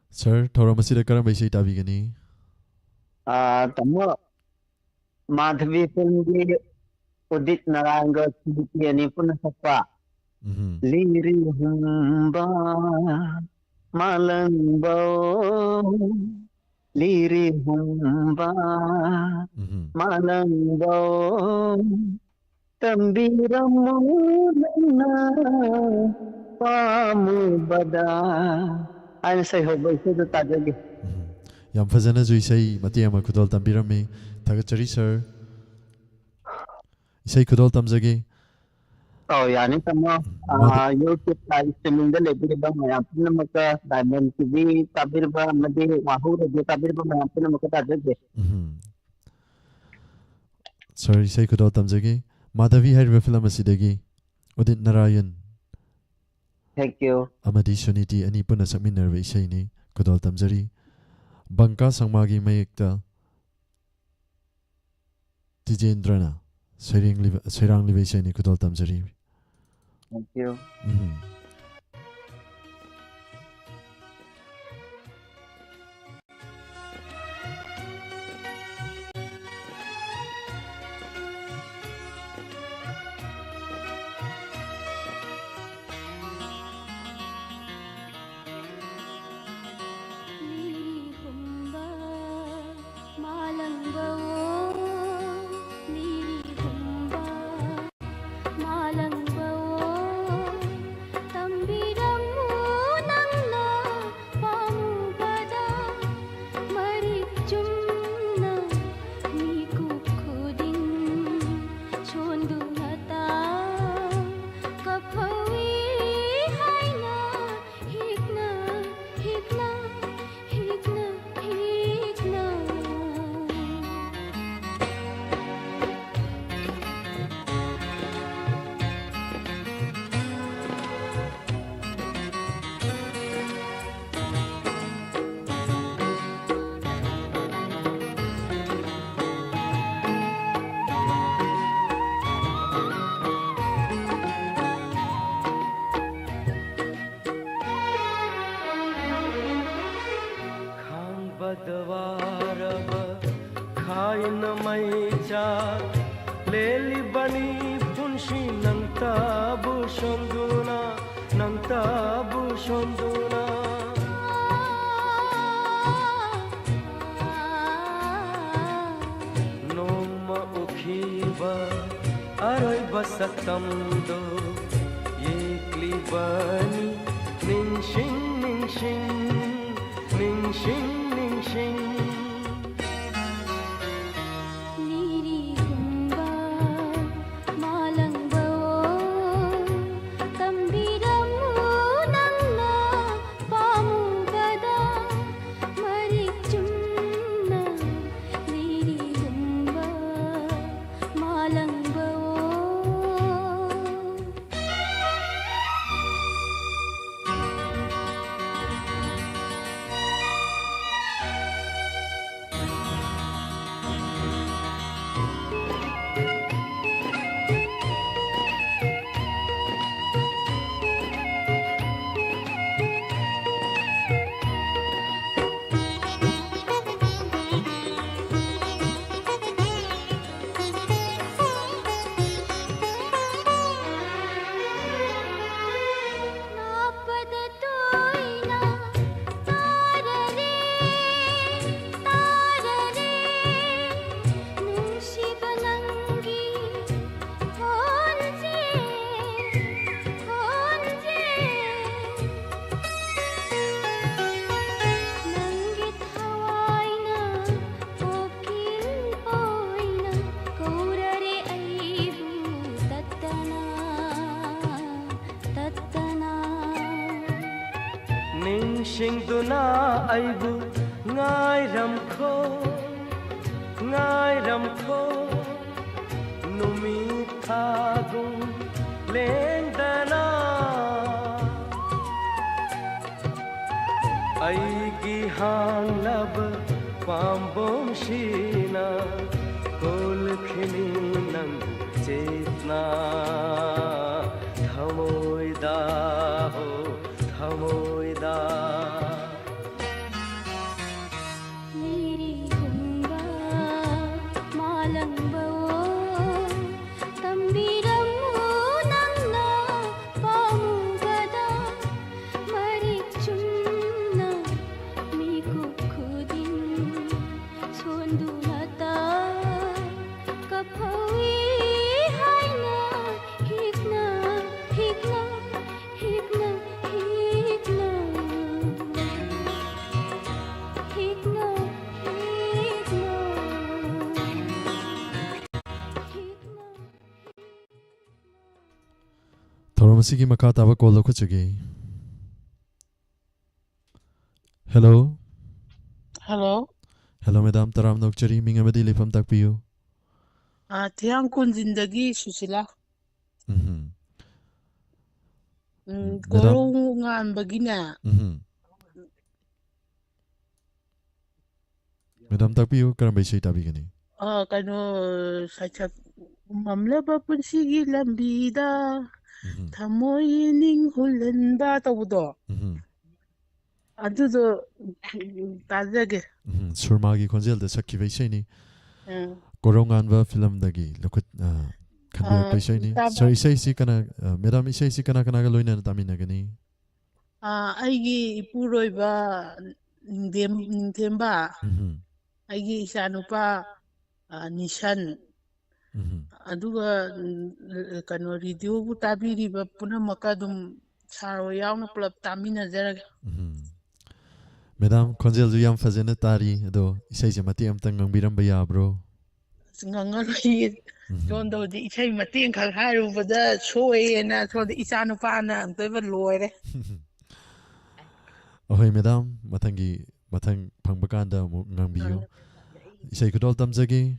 Sir, thora masida karam baisai tabi gani. Tamo Madhavi film di Udit Naranga Siti ani pun sapa. Liri humba malangbo liri humba malangbo tambiramu na pamu bada. Ano say ho ba ito tatagi? Yam fazana jo isay mati ama kudol tambirami tagachari sir. Isay kudol tamzagi. Oh, yani tamo YouTube live streaming dali bili ba mayam na maka Diamond TV tabir ba madi wahu radio tabir ba mayam na maka tatagi. Sir, isay kudol tamzagi. Madhavi hair film asidagi. Udit Narayan. Thank you. Amadi Suniti ani puna sakminar isay ni kudol tamzari. Bangka sangmagi mayekta Tijendrana Serang live isay ni kudol tamzari. Thank you. पतवारब खाइन मैचा लेली बनी पुंशी नंताबु शोंदुना नोमा उखीबा अरोय बसतमदो येकली बनी ningsing Nirigumba malangbo tambiramu nangna pamugada marichumna nirigumba malangbo ningsingduna aibu ngairamkho numithagung lendana aigi hanglab pambom shina kolkhini nang chetna thamoida ho thamoida nirigumba malangbo tambiramu nangna pamugada marichumna miku khudin sondunata kaphawi haina hikna Masi기 makataba ko lo kuchigi. Hello. Hello. Hello madam taram nokchari minga madi lifam tak piyo. Tiang kun zindagi Susila. Korong ngan bagina. Madam tak piyo karam bay tabi gani. Kano sacha mamlaba punsigi lambida. Tamoy ning hulan ba tawdo. Adudo tazage. Surmagi konjel de sakki bay ni. Korongan ba film dagi lokut kanbi bay ni. So isay si kana madam isay si kana kana galoy na tamin na gani. Aigi ipuroy ba ningtemba. Aigi isanupa nishan. Aduga kano radio bu tabiri ba puna makadum saro yauna pulap tamina zaraga. Madam konjel ju yam fazena tari ado isay si mati am tang ngbiram baya bro. Ngangaloy jondo di isay mati ang kagharu bada soy na so di isanupa na ang toy ba loire. Okay madam matang pangbakanda mo ngbiyo. Isay kudol tamzagi.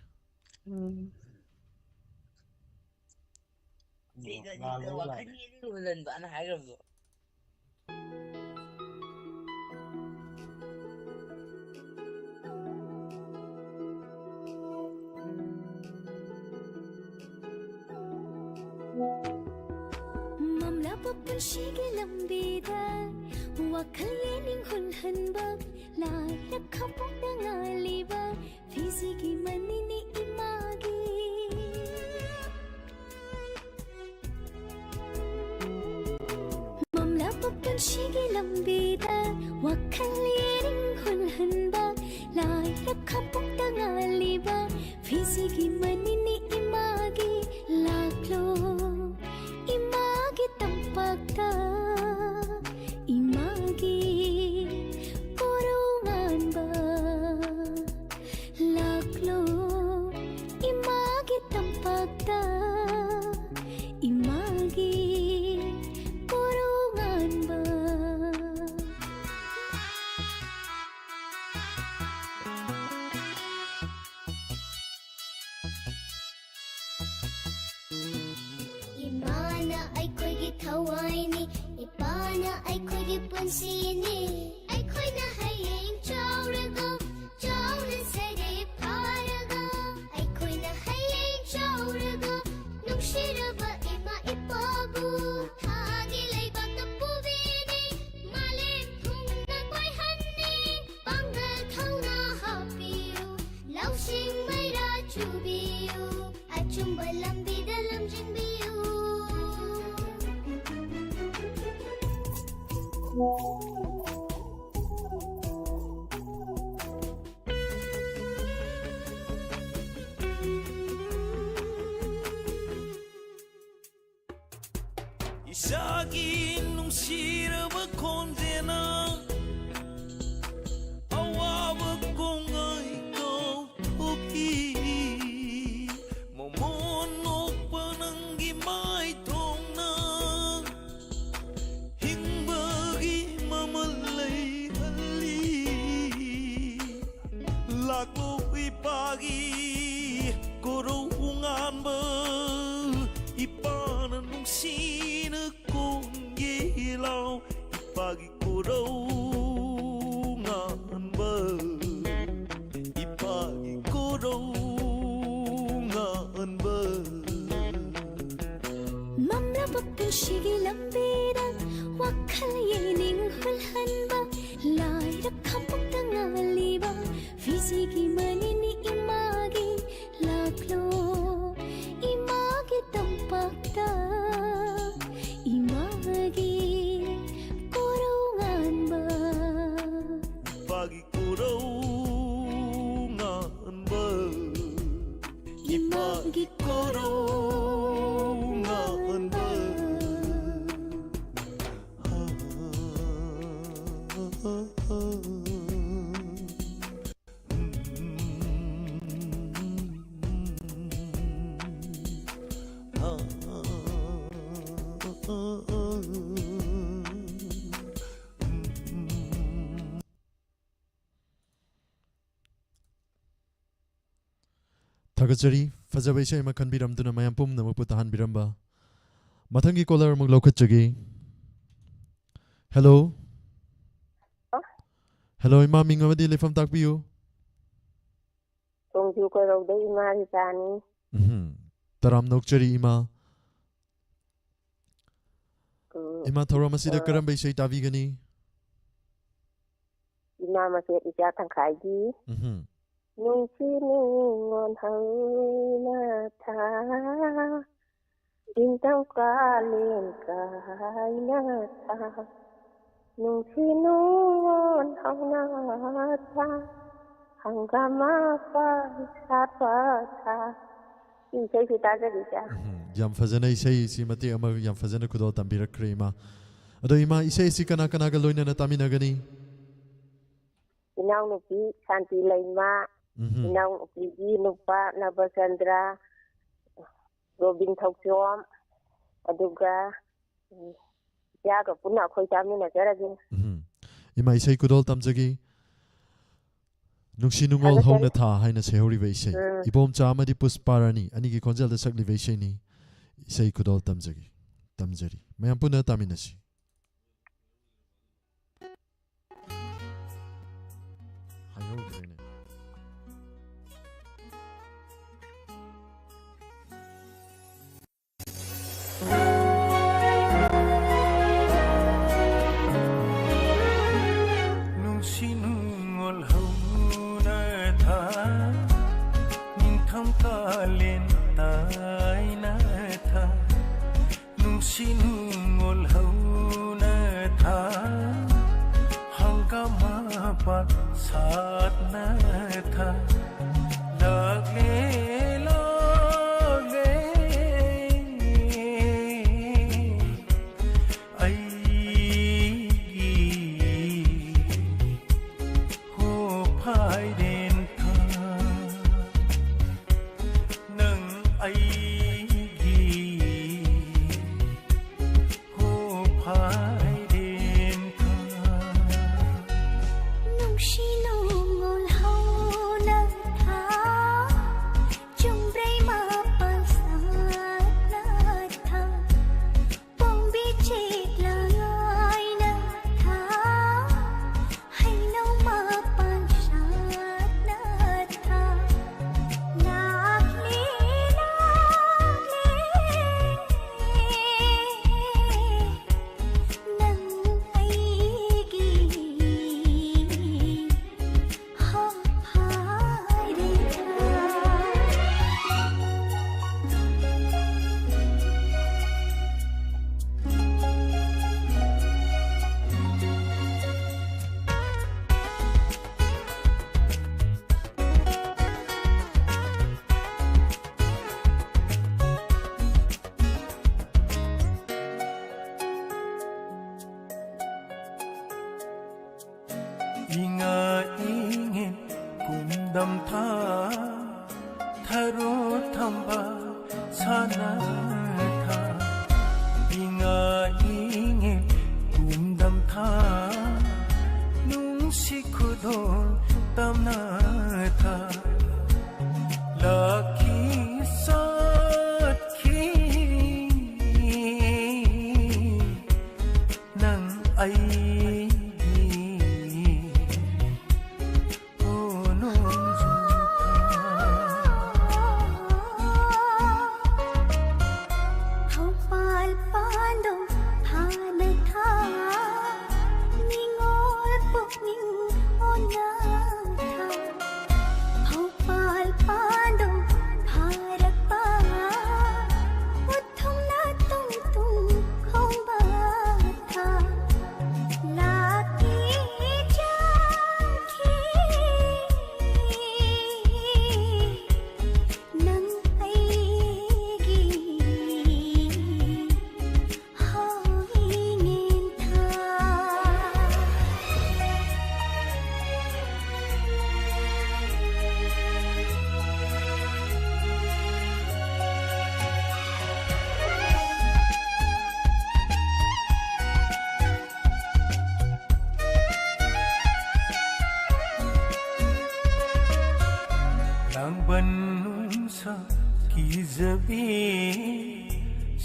Mamla पुंशीगी लंबीदा वखल येनिंग हुनहनबा like खपुंग ngalliba फिजिगी मनini imagi mamla punsigi lambida wखल येनिंग हुनहनबा like खपुंग ngalliba फिजिगी मनini imagi laklo imagi tampakta imagi korongan ba laklo imagi tampakta imagi korongan ba Imana aikoigi thawaini ipana aikoigi punsini aikoina hayeng chauraga chauna sare pharaga aikoina hayeng chauraga nungshiraba ima ipabu thagi leibakta puvini malem thungna koihanni pangal thauna hapiu laushing maira chubiu achumba lambida lamjinbiu Isagi nungsiraba kondena awaba kongai kau thuki momonok pananggi mai thongna hingbagi mamalai halli laklo ipagi korungan ba ipana nungsina kongelaw ipagi korungan ba ipagi korungan ba mamla punsigi lambida wखल येनिंग हुनहनबा like खपुंग ngalliba फिजिगी मनini imagi laklo imagi tampakta imagi korongan ba ipagi korungan ba imagi korongan ba Thagachari fajaba isai ma khanbiramduna mayam pumnamakpu tahanbiramba mathangi caller muk lokhatchagi hello hello ima mingawadi lefam takpiyu Tongju ko rauda ima ritani taram nokchari ima ima thoramasida karamba isai tavigani ima mase ija tangkhaigi nungsi nungon hauna tha intang kalin kaina tha nungsi nungon hauna tha hangama pa sapa tha isai kita jadi ja yam fazana isai si mati ama yam fazana kudo tambirakre ima ado ima isai si kana kana ga loina na taminagani inang nupi santi laima inang nupi nupa nabasandra robin thokjom aduga yaga punna khoi tamina jaragi ima isai kudol tamjagi nungsi nungol hongna tha haina sehori ve isai ibom chamadi pusparani ani gi konjal da sakli ve isai ni isai kudol tamjagi tamjari mayam puna taminasi Inga ingin kumdam tha tharo thamba sana tha Inga ingin kumdam tha nung sikhudon tamna tha Lucky Sakhi Nang ai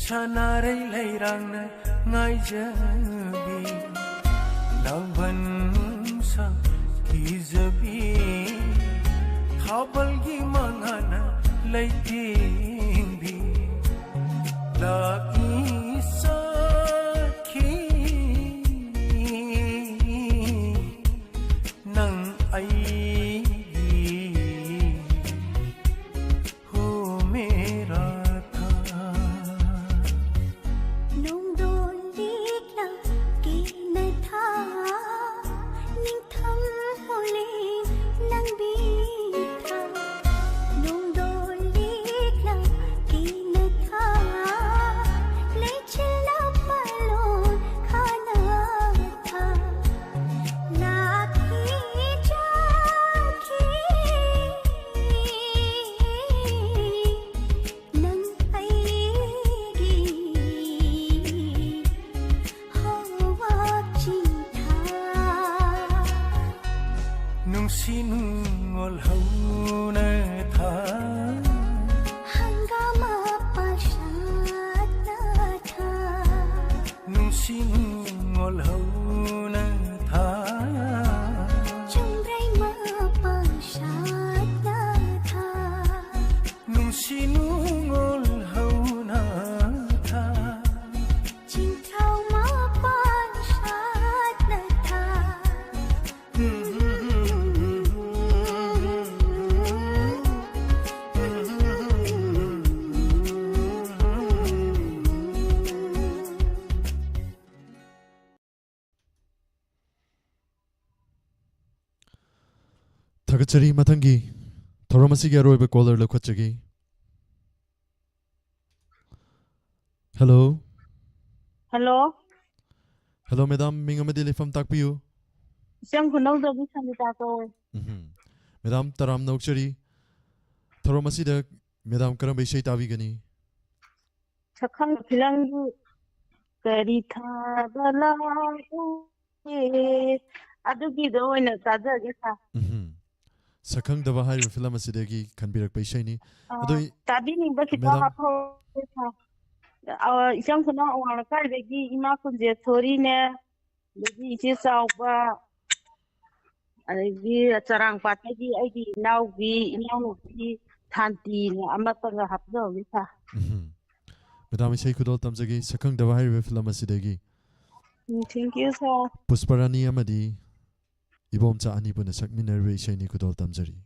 Sanarai lairang na ngai jabi Langban sa kizabi Thabal gi mangana laiting bi Lagi sakhi Nang ai Tagachari matangi thoramasi ge roiba caller lokhachagi Hello Hello madam mingamadi lefam takpiyu Isang kunaw daw sa nita ko. Madam taram nokchari thoramasi da madam karam bishay tabi gani Sakang bilang kari tha bala adugi do na tada gesa. Sakang daba hai film asidagi kanbirak bishay ni adoi Tabi ni ba kita hapo sa isang kunaw ang kar degi ima kunje thori ne degi ichi sauba adagi charang patagi aidi naugi inaugi thanti ne amata ga hapdo gesa. Madam ishay kudol tamjagi sakang daba hai film asidagi Thank you sir. Pusparani amadi ibom cha ani buna sakminar be ishay ni kudol tamjari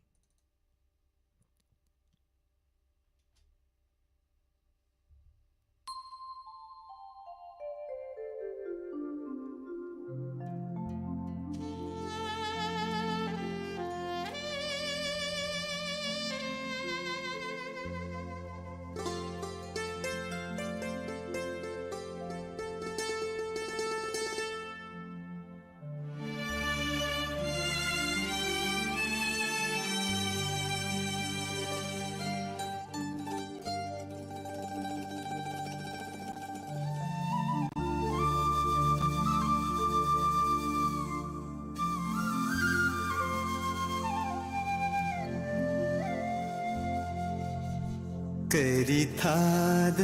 करी थाद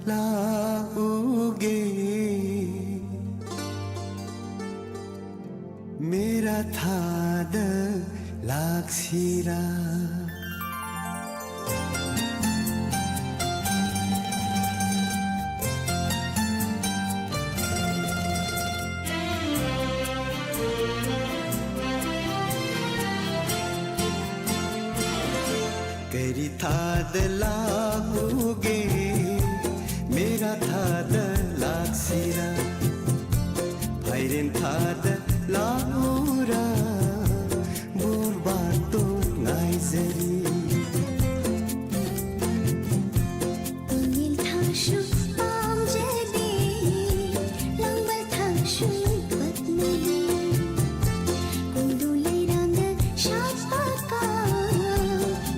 लाओगे मेरा थाद लाक्सिरा करी थाद लाओगे मेरा थाद लाक्सिरा भाइरेन थाद लाउरा बुरबातो नाइजरी Ingil thashu amjadi langbal thashu patmadi kundulai ranga shapaka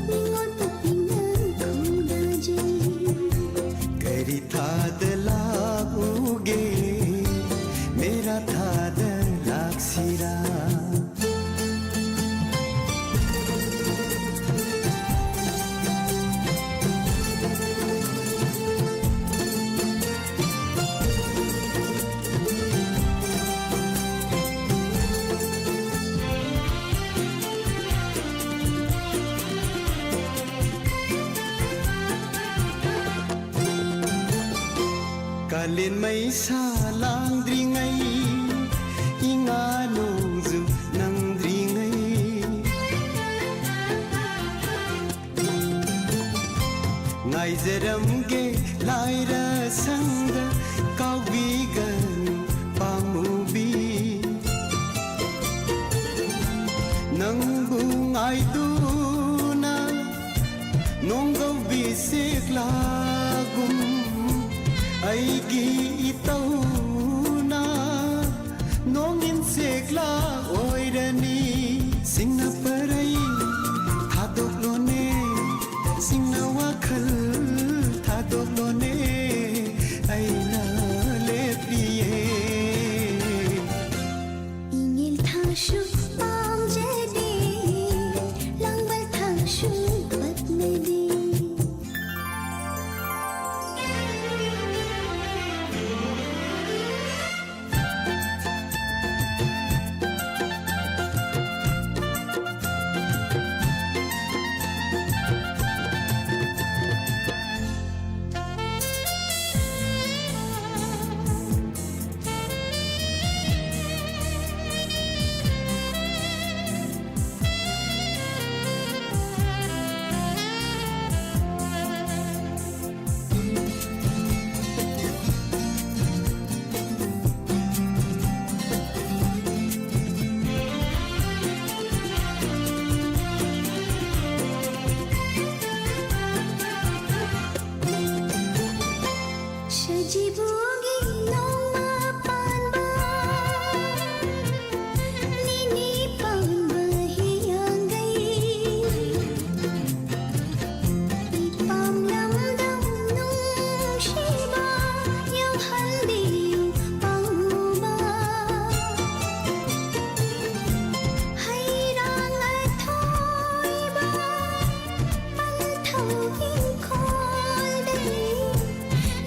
ningol pupingan kudaji करी थाद लाओगे मेरा थाद लाक्सिरा कालिन मैसा लांद्रिङै इङा नोंजु नंद्रिङै नाइजरमगे लाइरा संग काउबिगन पामुबी नंबु आइदुना नोंगौ बिसेग्लागुम अइगी इतौना नोंगिन सेग्ला ओइरनी सिंना परै थादोक्लोने सिंना वाखल थादोक्लोने ऐना लेपिए Ingil thashu amjadi langbal thashu patmadi Shajibugi noma panba Nini panba hiyangai Ipam lamdam nung shiba Yang haldiyu panguba Hayrang athoiba Panthau inkolde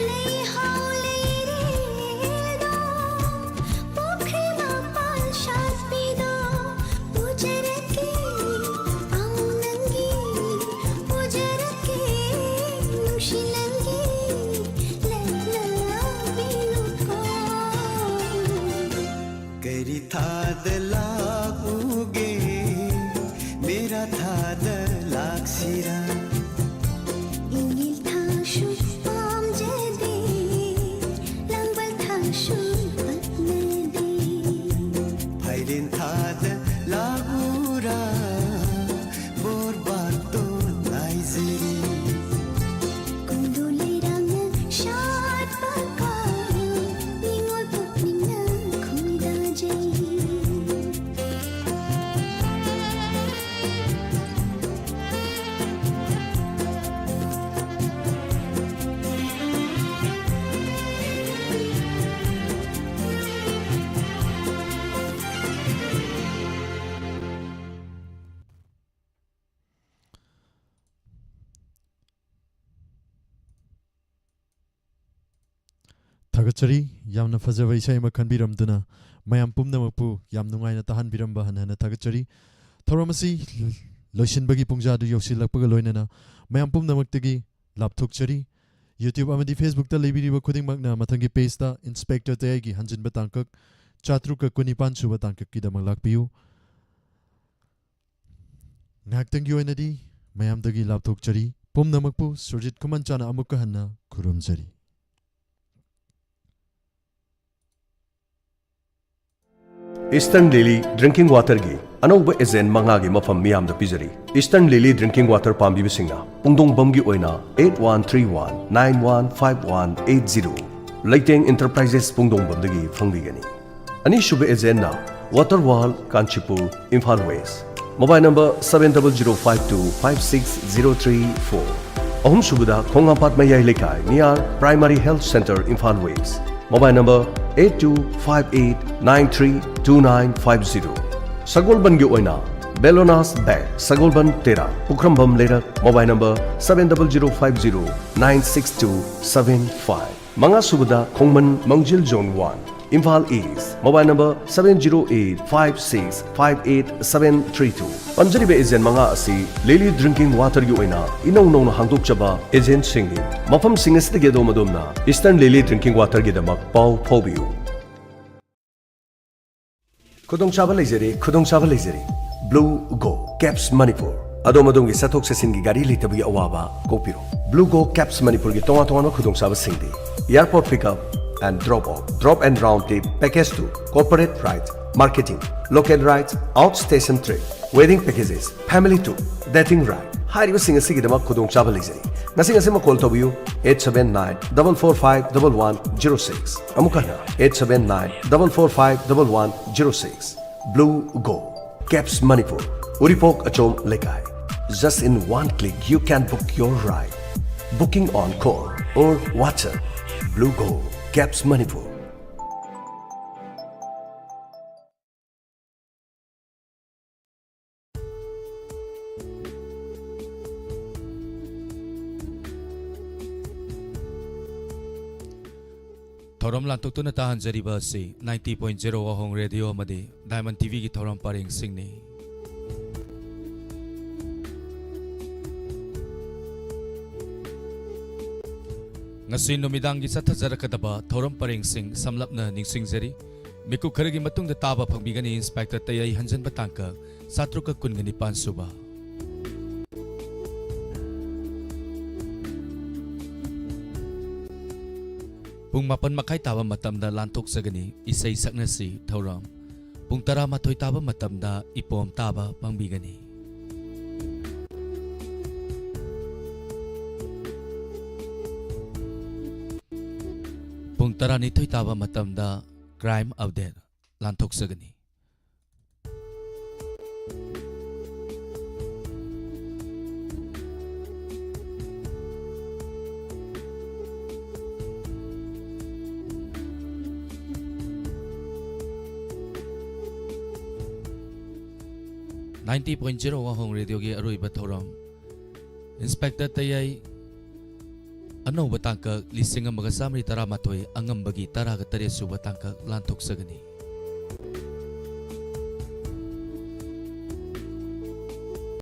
Lay how lay do Pokri mapal shapido Pujarake aunangi Pujarake nushilangi Letla binuko करी थाद लाओगे मेरा थाद लाक्सिरा Ingil thashu amjadi langbal thashu patmadi भाइरेन थाद लाउरा बुरबातो नाइजरी kundulai ranga shapaka ningol pupingan kudaji Thagachari yamna fajaba isai ma khanbiramduna mayam pumnamakpu yam nungaina tahanbiramba hanana thagachari thoramasi loisinbagi pungjadu yosilakpaga loinana mayam pumnamaktagi lapthokchari YouTube amadi Facebook ta leibiriba khudingmakna mathangi page ta inspector tayagi hanjinba tangkak chatruka kunipan suba tangkak kidamak lakpiu ngaktangi oinadi mayamdagi lapthokchari pumnamakpu surjit kumanchana amukka hanna khurumjari Eastern Lily Drinking Water gi anouba ejen manga gi mafam miyam da pizari Eastern Lily Drinking Water pambi bisinga pungdong bam gi oina 8131915180 Lighting Enterprises pungdong bam dagi phangbi gani ani shuba ejen na Waterwall Kanchipur Imphal West Mobile number 7052560334 ahum shubada Khongapat Mayai Lekai near Primary Health Center Imphal West Mobile number 8258932950 Sagolban gi oina Belonas Bank Sagolban Tera Pukrambam Lerak Mobile number 7050962755 Manga Subada Khongman Mangjil Zone 1 Imphal East Mobile number 70856587732 Panjari be ejen manga asi Lily Drinking Water gi oina inong nong hangdok chaba ejen singi mafam singes de gedo madumna Eastern Lily Drinking Water gi damak pau phobiu Kudong chaba lejeri Blue Go Caps Manipur Adom adom gi sathok sesin gi gari litabi awaba kopiro Blue Go Caps Manipur gi tonga tonga kudong chaba singdi Airport pickup and drop off, drop and round trip, package to corporate rides, marketing, local rides, outstation trip, wedding packages, family tour, dating ride. Hariba singa sigi dama kudong chaba lejari. Nasi ngasi ma call to you 879-445-1106. Amukana 879-445-1106. Blue Go Caps Manipur Uripok Achom Lekai. Just in one click you can book your ride. Booking on call or WhatsApp. Blue Go Caps Manipur. Thoram lantokuna tahan jariba si 90.0 Wahong Radio amadi Diamond TV ki thoram paring singni ngasi numidang gi sathajarakadaba thoram paring sing samlapna ningsingjari miku kharagi matung da taba phangbigani inspector tayai hanjan batangka satruka kungani pansuba Pung mapan makai taba matamda lantok sagani isai saknasi thoram pung tara mathoi taba matamda ipom taba pangbigani Pung tara ni thoi taba matamda crime update lantok sagani .0 Wahong Radio gi aroiba thoram Inspector tayai Ano batangka lising amaga samri tara matoi angam bagi tara ga tare suba tangka lantok sagani